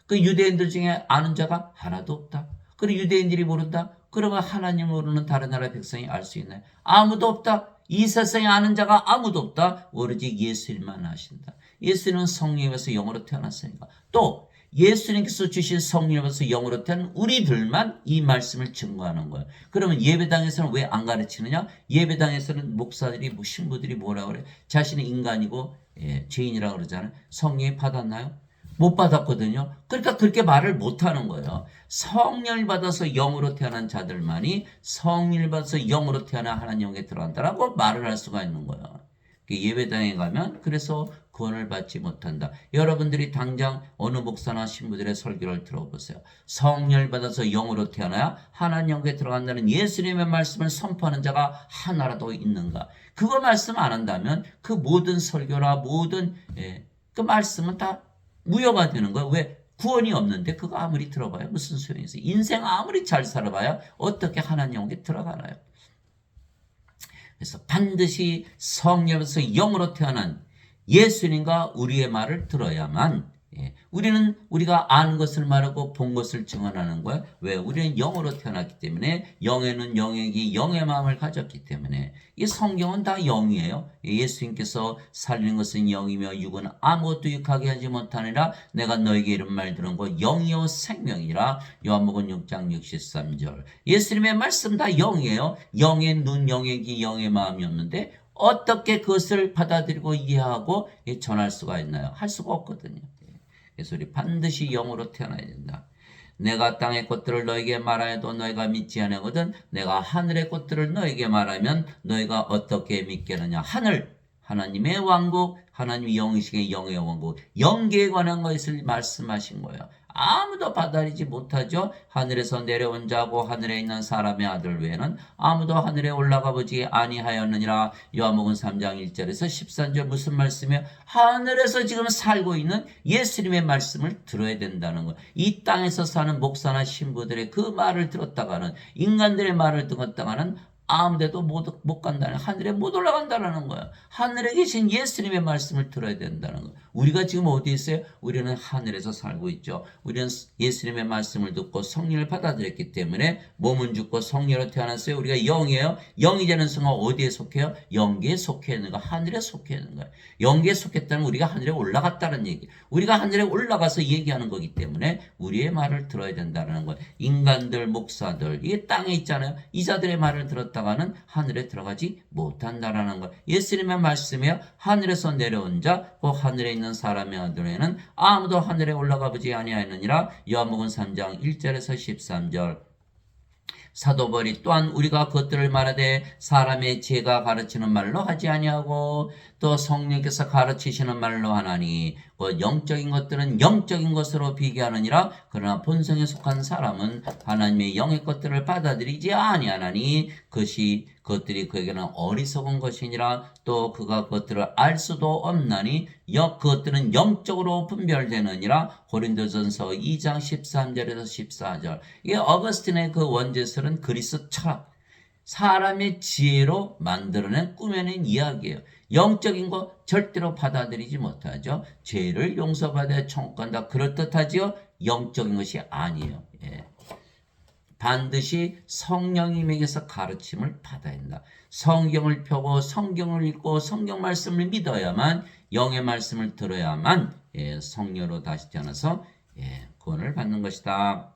그 유대인들 중에 아는 자가 하나도 없다. 그리고 유대인들이 모른다? 그러면 하나님 모르는 다른 나라 백성이 알 수 있나요? 아무도 없다. 이 세상에 아는 자가 아무도 없다. 오로지 예수님만 아신다. 예수님은 성령에서 영으로 태어났으니까. 또 예수님께서 주신 성령에서 영으로 태어난 우리들만 이 말씀을 증거하는 거예요. 그러면 예배당에서는 왜 안 가르치느냐? 예배당에서는 목사들이 신부들이 뭐라 그래? 자신이 인간이고 죄인이라고 그러잖아요. 성령이 받았나요? 못 받았거든요. 그러니까 그렇게 말을 못하는 거예요. 성령을 받아서 영으로 태어난 자들만이 성령을 받아서 영으로 태어난 하나님에게 들어간다라고 말을 할 수가 있는 거예요. 예배당에 가면 그래서 구원을 받지 못한다. 여러분들이 당장 어느 목사나 신부들의 설교를 들어보세요. 성령을 받아서 영으로 태어나야 하나님에게 들어간다는 예수님의 말씀을 선포하는 자가 하나라도 있는가? 그거 말씀 안 한다면 그 모든 설교나 모든 그 말씀은 다 무효가 되는 거예요. 왜? 구원이 없는데 그거 아무리 들어봐야 무슨 소용이 있어요. 인생 아무리 잘 살아봐야 어떻게 하나님에게 들어가나요? 그래서 반드시 성령에서 영으로 태어난 예수님과 우리의 말을 들어야만 우리는 우리가 아는 것을 말하고 본 것을 증언하는 거야. 왜? 우리는 영으로 태어났기 때문에 영에는 영에게 영의 마음을 가졌기 때문에 이 성경은 다 영이에요. 예수님께서 살리는 것은 영이며 육은 아무것도 유익하게 하지 못하니라. 내가 너에게 이런 말 들은 거 영이요 생명이라. 요한복음 6장 63절. 예수님의 말씀 다 영이에요. 영의 눈, 영의 귀, 영의 마음이었는데 어떻게 그것을 받아들이고 이해하고 전할 수가 있나요? 할 수가 없거든요. 그래서 우리 반드시 영으로 태어나야 된다. 내가 땅의 것들을 너에게 말하여도 너희가 믿지 않거든 내가 하늘의 것들을 너에게 말하면 너희가 어떻게 믿겠느냐. 하늘, 하나님의 왕국, 하나님의 영이시게 영의 왕국, 영계에 관한 것을 말씀하신 거예요. 아무도 받아들이지 못하죠. 하늘에서 내려온 자고 하늘에 있는 사람의 아들 외에는 아무도 하늘에 올라가 보지 아니하였느니라. 요한복음 3장 1절에서 13절 무슨 말씀이에요? 하늘에서 지금 살고 있는 예수님의 말씀을 들어야 된다는 거예요. 이 땅에서 사는 목사나 신부들의 그 말을 들었다가는 인간들의 말을 듣었다가는 아무데도 못 간다는, 하늘에 못 올라간다는 거예요. 하늘에 계신 예수님의 말씀을 들어야 된다는 거예요. 우리가 지금 어디 있어요? 우리는 하늘에서 살고 있죠. 우리는 예수님의 말씀을 듣고 성령을 받아들였기 때문에 몸은 죽고 성령으로 태어났어요. 우리가 영이에요. 영이 되는 순간 어디에 속해요? 영계에 속해 있는 거, 하늘에 속해 있는 거예요. 영계에 속했다는 우리가 하늘에 올라갔다는 얘기. 우리가 하늘에 올라가서 얘기하는 거기 때문에 우리의 말을 들어야 된다는 거예요. 인간들, 목사들, 이게 땅에 있잖아요. 이자들의 말을 들었다가는 하늘에 들어가지 못한다라는 거예요. 예수님의 말씀이요. 하늘에서 내려온 자, 그 하늘에 있는 사람의 아들에는 아무도 하늘에 올라가 보지 아니하였느니라. 요한복음 3장 1절에서 13절. 사도 바울이 또한 우리가 그것들을 말하되 사람의 지혜가 가르치는 말로 하지 아니하고 또 성령께서 가르치시는 말로 하나니 곧 영적인 것들은 영적인 것으로 비교하느니라. 그러나 본성에 속한 사람은 하나님의 영의 것들을 받아들이지 아니하나니 그것들이 그에게는 어리석은 것이니라. 또 그가 그것들을 알 수도 없나니 그것들은 영적으로 분별되느니라. 고린도전서 2장 13절에서 14절. 이게 어거스틴의 그 원제설은 그리스 철학, 사람의 지혜로 만들어낸 꾸며낸 이야기예요. 영적인 거 절대로 받아들이지 못하죠. 죄를 용서받아야 천국 간다 그럴듯하지요. 영적인 것이 아니에요. 반드시 성령님에게서 가르침을 받아야 한다. 성경을 펴고 성경을 읽고 성경 말씀을 믿어야만, 영의 말씀을 들어야만 성령으로 다시 태어나서 구원을 받는 것이다.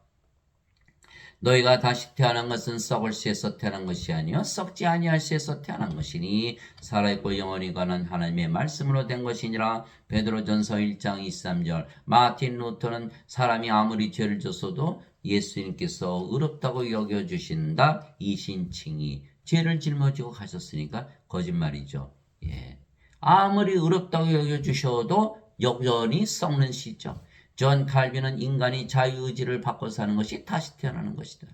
너희가 다시 태어난 것은 썩을 씨에서 태어난 것이 아니요 썩지 아니할 씨에서 태어난 것이니 살아있고 영원히 가는 하나님의 말씀으로 된 것이니라. 베드로전서 1장 23절. 마틴 루터는 사람이 아무리 죄를 졌어도 예수님께서 의롭다고 여겨주신다 이신칭이, 죄를 짊어지고 가셨으니까 거짓말이죠. 아무리 의롭다고 여겨주셔도 여전히 썩는 씨죠. 존 칼빈은 인간이 자유의지를 바꿔 사는 것이 다시 태어나는 것이다.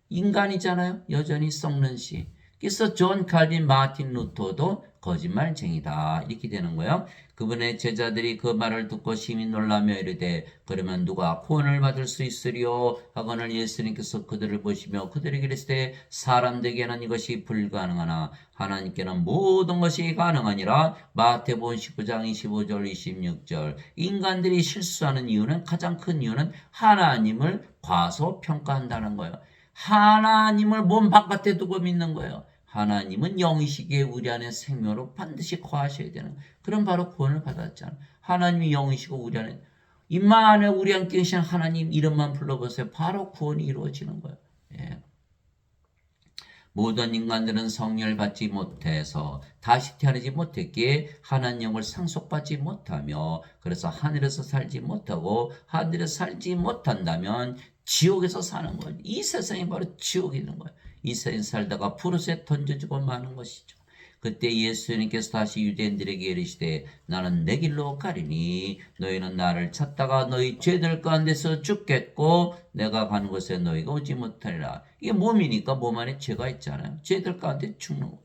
인간이잖아요. 여전히 썩는 씨. 그래서 존 칼빈 마틴 루터도 거짓말쟁이다 이렇게 되는 거예요. 그분의 제자들이 그 말을 듣고 심히 놀라며 이르되 그러면 누가 구원을 받을 수 있으리요 하거늘 예수님께서 그들을 보시며 그들에게 이르시되 사람들에게는 이것이 불가능하나 하나님께는 모든 것이 가능하니라. 마태복음 19장 25절 26절. 인간들이 실수하는 이유는, 가장 큰 이유는 하나님을 과소평가한다는 거예요. 하나님을 몸 바깥에 두고 믿는 거예요. 하나님은 영이시기에 우리 안에 생명으로 반드시 거하셔야 되는, 그럼 바로 구원을 받았잖아요. 하나님이 영이시고 우리 안에, 임마안에 우리 함께 계신 하나님 이름만 불러보세요. 바로 구원이 이루어지는 거예요. 예. 모든 인간들은 성령을 받지 못해서 다시 태어나지 못했기에 하나님을 상속받지 못하며, 그래서 하늘에서 살지 못하고, 하늘에서 살지 못한다면 지옥에서 사는 거예요. 이 세상이 바로 지옥이 있는 거예요. 이 세상에 살다가 푸르스에 던져지고 마는 것이죠. 그때 예수님께서 다시 유대인들에게 이르시되 나는 내 길로 가리니 너희는 나를 찾다가 너희 죄들 가운데서 죽겠고 내가 가는 곳에 너희가 오지 못하리라. 이게 몸이니까 몸 안에 죄가 있잖아요. 죄들 가운데 죽는 거예요.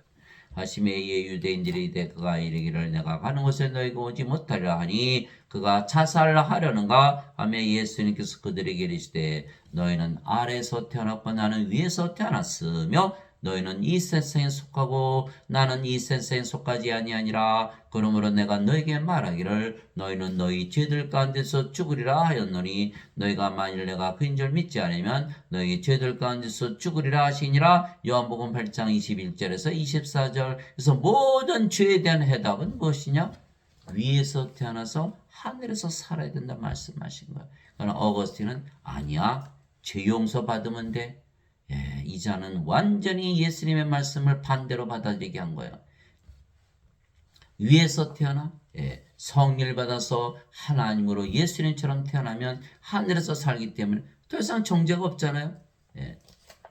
하심에 이에 유대인들이 이르되 그가 이르기를 내가 가는 곳에 너희가 오지 못하리라 하니 그가 자살하려는가 하며 예수님께서 그들에게 이르시되 너희는 아래에서 태어났고 나는 위에서 태어났으며 너희는 이 세상에 속하고 나는 이 세상에 속하지 아니하니라. 그러므로 내가 너희에게 말하기를 너희는 너희 죄들 가운데서 죽으리라 하였노니 너희가 만일 내가 그인 줄 믿지 않으면 너희 죄들 가운데서 죽으리라 하시니라. 요한복음 8장 21절에서 24절. 그래서 모든 죄에 대한 해답은 무엇이냐? 위에서 태어나서 하늘에서 살아야 된다 말씀하신 거예요. 그러나 어거스틴은 아니야, 죄 용서 받으면 돼. 예, 이 자는 완전히 예수님의 말씀을 반대로 받아들이게 한 거예요. 위에서 태어나 성령을 받아서 하나님으로 예수님처럼 태어나면 하늘에서 살기 때문에 더 이상 정죄가 없잖아요.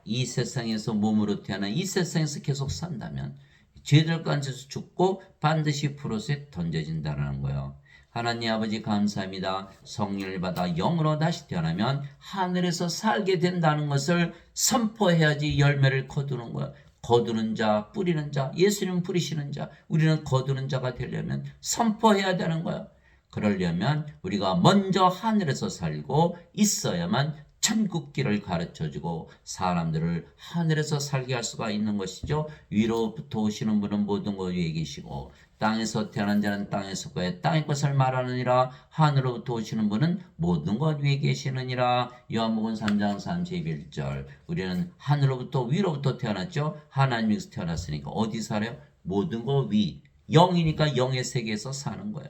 이 세상에서 몸으로 태어나 이 세상에서 계속 산다면 죄들 가운데서 죽고 반드시 푸르스에 던져진다는 거예요. 하나님 아버지 감사합니다. 성령을 받아 영으로 다시 태어나면 하늘에서 살게 된다는 것을 선포해야지 열매를 거두는 거야. 거두는 자, 뿌리는 자, 예수님 뿌리시는 자, 우리는 거두는 자가 되려면 선포해야 되는 거야. 그러려면 우리가 먼저 하늘에서 살고 있어야만 천국길을 가르쳐주고 사람들을 하늘에서 살게 할 수가 있는 것이죠. 위로부터 오시는 분은 모든 것 위에 계시고 땅에서 태어난 자는 땅에 속하여 땅의 것을 말하느니라. 하늘로부터 오시는 분은 모든 것 위에 계시느니라. 요한복음 3장 31절. 우리는 하늘로부터 위로부터 태어났죠. 하나님에서 태어났으니까 어디 살아요? 모든 것 위. 영이니까 영의 세계에서 사는 거예요.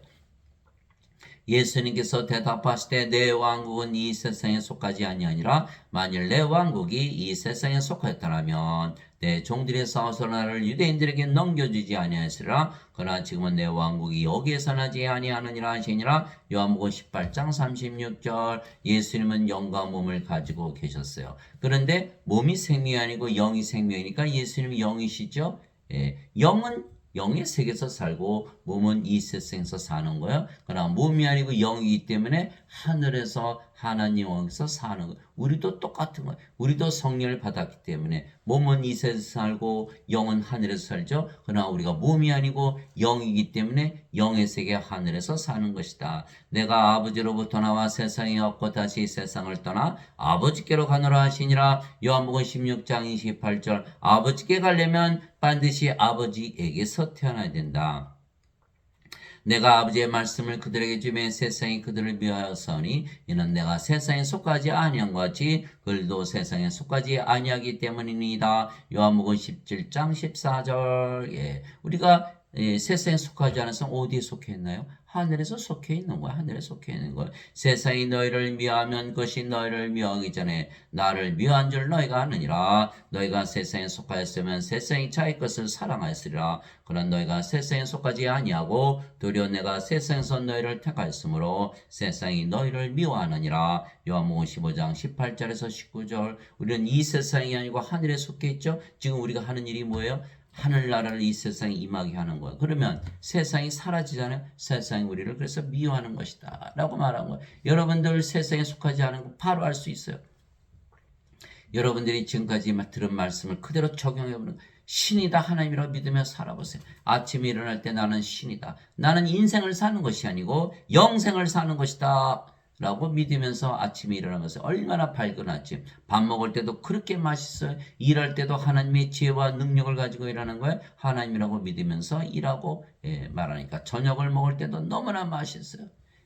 예수님께서 대답하시되 내 왕국은 이 세상에 속하지 아니하니라. 만일 내 왕국이 이 세상에 속하였더라면 내 종들의 싸워서 나를 유대인들에게 넘겨주지 아니하였으리라. 그러나 지금은 내 왕국이 여기에서 나지 아니하느니라 하시니라. 요한복음 18장 36절. 예수님은 영과 몸을 가지고 계셨어요. 그런데 몸이 생명이 아니고 영이 생명이니까 예수님이 영이시죠. 영은 영의 세계에서 살고 몸은 이 세상에서 사는 거예요. 그러나 몸이 아니고 영이기 때문에 하늘에서 하나님 영에서 사는 거예요. 우리도 똑같은 거예요. 우리도 성령을 받았기 때문에 몸은 이 세상에서 살고 영은 하늘에서 살죠. 그러나 우리가 몸이 아니고 영이기 때문에 영의 세계 하늘에서 사는 것이다. 내가 아버지로부터 나와 세상에 왔고 다시 세상을 떠나 아버지께로 가노라 하시니라. 요한복음 16장 28절. 아버지께 가려면 반드시 아버지에게서 태어나야 된다. 내가 아버지의 말씀을 그들에게 주매 세상이 그들을 미워하였으니 이는 내가 세상에 속하지 아니한 것 같이 그들도 세상에 속하지 아니하기 때문이니이다. 요한복음 17장 14절. 우리가 세상에 속하지 않아서 어디에 속해 있나요? 하늘에서 속해 있는 거야. 하늘에 속해 있는 거야. 세상이 너희를 미워하면 그것이 너희를 미워하기 전에 나를 미워한 줄 너희가 아느니라. 너희가 세상에 속하였으면 세상이 자기 것을 사랑하였으리라. 그러나 너희가 세상에 속하지 아니하고 도리어 내가 세상에서 너희를 택하였으므로 세상이 너희를 미워하느니라. 요한복음 15장 18절에서 19절. 우리는 이 세상이 아니고 하늘에 속해 있죠. 지금 우리가 하는 일이 뭐예요? 하늘나라를 이 세상에 임하게 하는 거야. 그러면 세상이 사라지잖아요. 세상이 우리를 그래서 미워하는 것이다 라고 말한 거예요. 여러분들 세상에 속하지 않은 거 바로 알 수 있어요. 여러분들이 지금까지 들은 말씀을 그대로 적용해보는 거예요. 신이다 하나님이라고 믿으며 살아보세요. 아침에 일어날 때 나는 신이다. 나는 인생을 사는 것이 아니고 영생을 사는 것이다. 라고 믿으면서 아침에 일어나면서 얼마나 밝은 아침. 밥 먹을 때도 그렇게 맛있어요. 일할 때도 하나님의 지혜와 능력을 가지고 일하는 거예요. 하나님이라고 믿으면서 일하고 말하니까 저녁을 먹을 때도 너무나 맛있어요.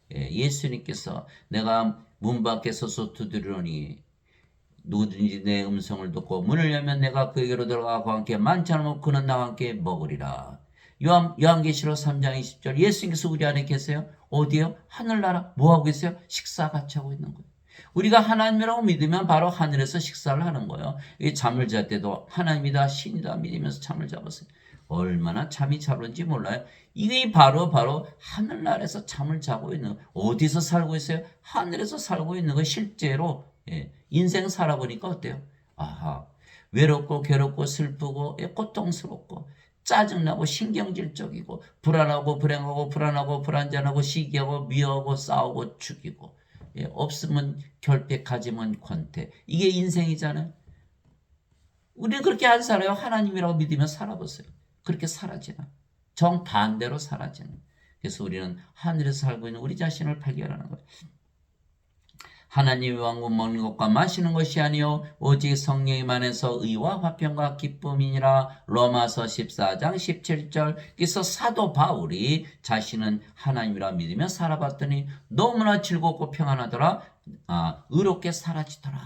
예수님께서 내가 문 밖에 서서 두드리노니 누구든지 내 음성을 듣고 문을 열면 내가 그에게로 들어가고 함께 만찬을 그는 나와 함께 먹으리라. 요한계시록 3장 20절 예수님께서 우리 안에 계세요. 어디요? 하늘나라. 뭐하고 계세요? 식사 같이 하고 있는 거예요. 우리가 하나님이라고 믿으면 바로 하늘에서 식사를 하는 거예요. 잠을 잘 때도 하나님이다 신이다 믿으면서 잠을 잡았어요. 얼마나 잠이 잘 오는지 몰라요. 이게 바로 하늘나라에서 잠을 자고 있는 거예요. 어디서 살고 있어요? 하늘에서 살고 있는 거예요. 실제로 인생 살아보니까 어때요? 아하, 외롭고 괴롭고 슬프고 고통스럽고 짜증나고 신경질적이고 불안하고 불행하고 불안하고 불안전하고 시기하고 미워하고 싸우고 죽이고 없으면 결핍 가지면 권태. 이게 인생이잖아요. 우리는 그렇게 안 살아요. 하나님이라고 믿으며 살아보세요. 그렇게 사라지나. 정반대로 사라지는. 그래서 우리는 하늘에서 살고 있는 우리 자신을 발견하는 거예요. 하나님의 왕국 먹는 것과 마시는 것이 아니요 오직 성령님 안에서 의와 화평과 기쁨이니라. 로마서 14장 17절. 그래서 사도 바울이 자신은 하나님이라 믿으며 살아봤더니 너무나 즐겁고 평안하더라. 의롭게 사라지더라.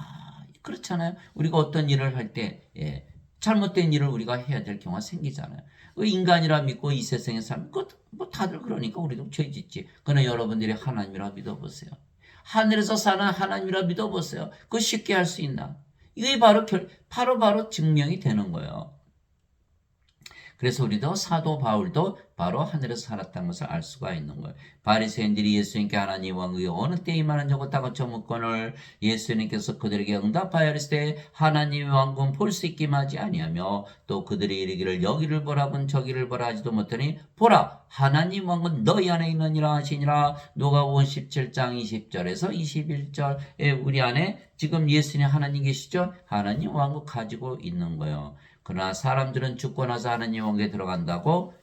그렇잖아요. 우리가 어떤 일을 할 때 잘못된 일을 우리가 해야 될 경우가 생기잖아요. 인간이라 믿고 이 세상에 살면 뭐 다들 그러니까 우리도 죄 짓지. 그러나 여러분들이 하나님이라 믿어보세요. 하늘에서 사는 하나님이라 믿어보세요. 그거 쉽게 할 수 있나? 이게 바로 증명이 되는 거예요. 그래서 우리도 사도 바울도 바로 하늘에서 살았다는 것을 알 수가 있는 거예요. 바리새인들이 예수님께 하나님 왕국이 어느 때 임하는지고 다그쳐 묻거늘 예수님께서 그들에게 응답하여 이르시되 하나님의 왕국은 볼 수 있기만 하지 아니하며 또 그들이 이르기를 여기를 보라 본 저기를 보라 하지도 못하니 보라 하나님 왕국은 너희 안에 있느니라 하시니라. 누가복음 17장 20절에서 21절 우리 안에 지금 예수님 하나님 계시죠? 하나님 왕국 가지고 있는 거예요. 그러나 사람들은 죽고 나서 하나님 왕국에 들어간다고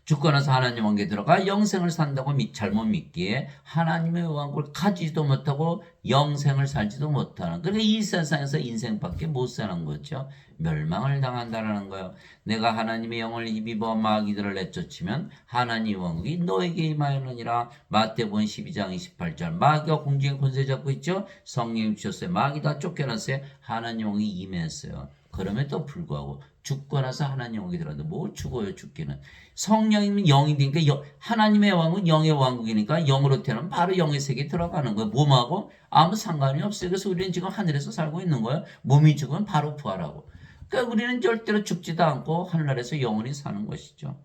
죽고 나서 하나님 왕국에 들어가 영생을 산다고 잘못 믿기에 하나님의 왕국을 가지지도 못하고 영생을 살지도 못하는, 그러니까 이 세상에서 인생밖에 못 사는 거죠. 멸망을 당한다는 거예요. 내가 하나님의 영을 입어 마귀들을 내쫓으면 하나님 왕국이 너에게 임하였느니라. 마태복음 12장 28절 마귀가 공중에 권세 잡고 있죠. 성령이 주셨어요. 마귀 다 쫓겨났어요. 하나님 왕국이 임했어요. 그럼에도 불구하고 죽고 나서 하나님 왕국에 들어갔는데 뭘 죽어요. 죽기는 성령이면 영이 되니까 하나님의 왕국은 영의 왕국이니까 영으로 태어나면 바로 영의 세계에 들어가는 거예요. 몸하고 아무 상관이 없어요. 그래서 우리는 지금 하늘에서 살고 있는 거예요. 몸이 죽으면 바로 부활하고. 그러니까 우리는 절대로 죽지도 않고 하늘나라에서 영원히 사는 것이죠.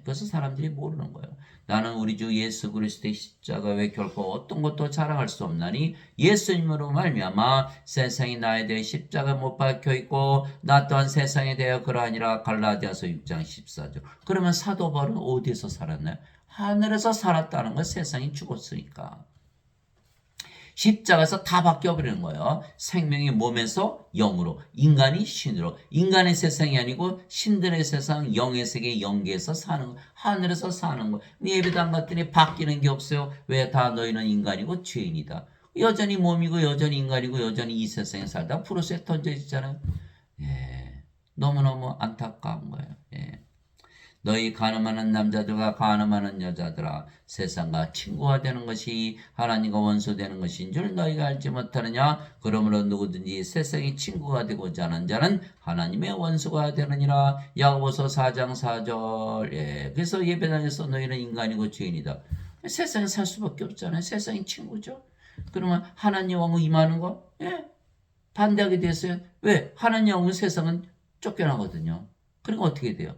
그래서 사람들이 모르는 거예요. 나는 우리 주 예수 그리스도의 십자가 외에 결코 어떤 것도 자랑할 수 없나니 예수님으로 말미암아 세상이 나에 대해 십자가 못 박혀 있고 나 또한 세상에 대하여 그러하니라. 갈라디아서 6장 14절. 그러면 사도 바울은 어디에서 살았나요? 하늘에서 살았다는 건 세상이 죽었으니까. 십자가에서 다 바뀌어버리는 거예요. 생명이 몸에서 영으로, 인간이 신으로. 인간의 세상이 아니고 신들의 세상, 영의 세계, 영계에서 사는 거, 하늘에서 사는 거. 예배당 갔더니 바뀌는 게 없어요. 왜? 다 너희는 인간이고 죄인이다. 여전히 몸이고 여전히 인간이고 여전히 이 세상에 살다 프로세에 던져 있잖아요. 너무너무 안타까운 거예요. 너희 가늠하는 남자들과 가늠하는 여자들아 세상과 친구가 되는 것이 하나님과 원수 되는 것인 줄 너희가 알지 못하느냐. 그러므로 누구든지 세상의 친구가 되고자 하는 자는 하나님의 원수가 되느니라. 야고보서 4장 4절. 그래서 예배당에서 너희는 인간이고 죄인이다. 세상에 살 수밖에 없잖아요. 세상이 친구죠. 그러면 하나님 왕국 임하는 거? 반대하게 됐어요. 왜? 하나님 왕국 세상은 쫓겨나거든요. 그러니까 어떻게 돼요?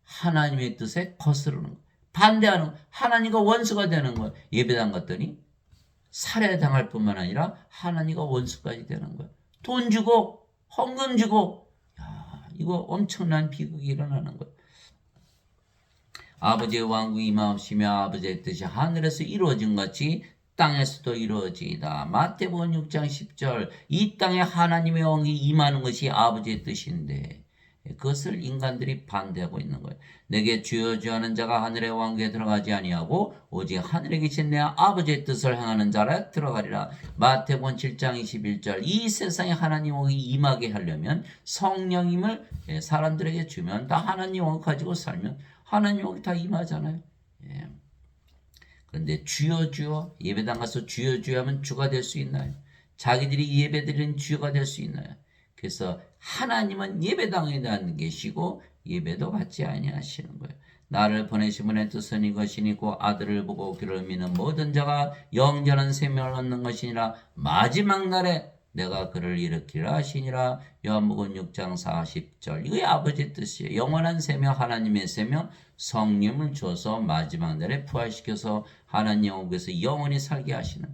하나님의 뜻에 거스르는 거. 반대하는 거. 하나님과 원수가 되는 거예요. 예배당 갔더니 살해당할 뿐만 아니라 하나님과 원수까지 되는 거예요. 돈 주고 헌금 주고 이거 엄청난 비극이 일어나는 거예요. 아버지의 왕국이 임하옵시며 아버지의 뜻이 하늘에서 이루어진 같이 땅에서도 이루어지이다. 마태복음 6장 10절 이 땅에 하나님의 영이 임하는 것이 아버지의 뜻인데 그것을 인간들이 반대하고 있는 거예요. 내게 주여 주여 하는 자가 하늘의 왕국에 들어가지 아니하고 오직 하늘에 계신 내 아버지의 뜻을 행하는 자라 들어가리라. 마태복음 7장 21절 이 세상에 하나님 영이 임하게 하려면 성령님을 사람들에게 주면 다 하나님 영을 가지고 살면 하나님 영이 다 임하잖아요. 예. 그런데 주여 주여 예배당 가서 주여 주여 하면 주가 될 수 있나요? 자기들이 예배드리는 주가 될 수 있나요? 그래서 하나님은 예배당에 대한 계시고 예배도 받지 아니하시는 거예요. 나를 보내신 분의 뜻은 이것이니 곧 아들을 보고 그를 믿는 모든 자가 영원한 생명을 얻는 것이니라. 마지막 날에 내가 그를 일으키라 하시니라. 요한복음 6장 40절 이거 아버지의 뜻이에요. 영원한 생명 하나님의 생명 성령을 줘서 마지막 날에 부활시켜서 하나님 영국에서 영원히 살게 하시는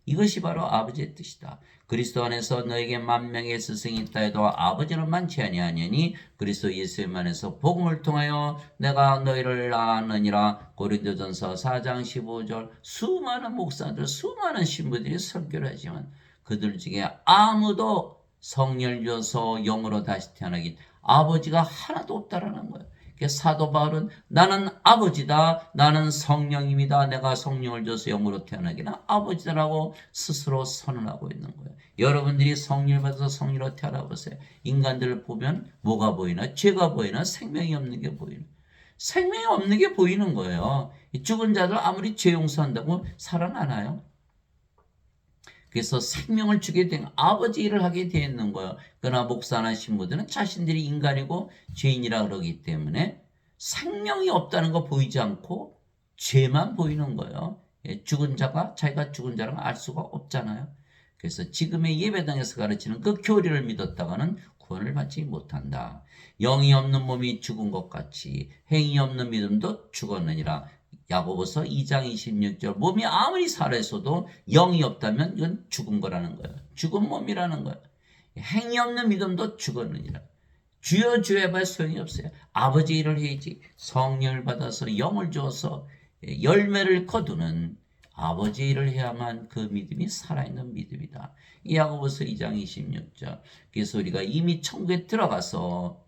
이것이 바로 아버지의 뜻이다. 그리스도 안에서 너에게 만명의 스승이 있다 해도 아버지는 많지 아니하니 그리스도 예수님 안에서 복음을 통하여 내가 너희를 낳았느니라. 고린도전서 4장 15절 수많은 목사들 수많은 신부들이 설교를 하지만 그들 중에 아무도 성령을 줘서 영으로 다시 태어나긴 아버지가 하나도 없다라는 거예요. 사도 바울은 나는 아버지다. 나는 성령입니다. 내가 성령을 줘서 영으로 태어나기는 아버지다라고 스스로 선언하고 있는 거예요. 여러분들이 성령을 받아서 성령으로 태어나 보세요. 인간들을 보면 뭐가 보이나? 죄가 보이나? 생명이 없는 게 보이나? 생명이 없는 게 보이는 거예요. 죽은 자들 아무리 죄 용서한다고 살아나나요? 그래서 생명을 주게 된 아버지 일을 하게 되어 있는 거예요. 그러나 목사나 신부들은 자신들이 인간이고 죄인이라 그러기 때문에 생명이 없다는 거 보이지 않고 죄만 보이는 거예요. 죽은 자가 자기가 죽은 자라는 알 수가 없잖아요. 그래서 지금의 예배당에서 가르치는 그 교리를 믿었다가는 구원을 받지 못한다. 영이 없는 몸이 죽은 것 같이 행위 없는 믿음도 죽었느니라. 야고보서 2장 26절 몸이 아무리 살아있어도 영이 없다면 이건 죽은 거라는 거예요. 죽은 몸이라는 거예요. 행위 없는 믿음도 죽었느니라. 주여 주여 해봐야 소용이 없어요. 아버지 일을 해야지. 성령을 받아서 영을 주어서 열매를 거두는 아버지 일을 해야만 그 믿음이 살아있는 믿음이다. 이 야고보서 2장 26절. 그래서 우리가 이미 천국에 들어가서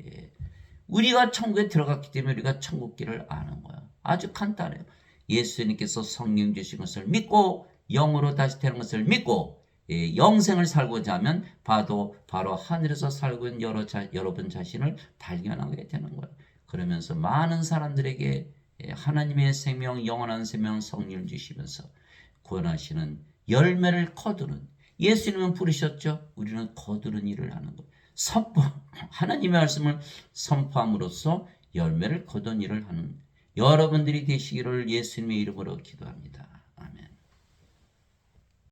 우리가 천국에 들어갔기 때문에 우리가 천국길을 아는 거야. 아주 간단해요. 예수님께서 성령 주신 것을 믿고 영으로 다시 태어난 것을 믿고 영생을 살고자 하면 바로 하늘에서 살고 있는 여러분 자신을 발견하게 되는 거예요. 그러면서 많은 사람들에게 하나님의 생명, 영원한 생명, 성령을 주시면서 구원하시는 열매를 거두는 예수님은 부르셨죠. 우리는 거두는 일을 하는 거예요. 하나님의 말씀을 선포함으로써 열매를 거둔 일을 하는 여러분들이 되시기를 예수님의 이름으로 기도합니다.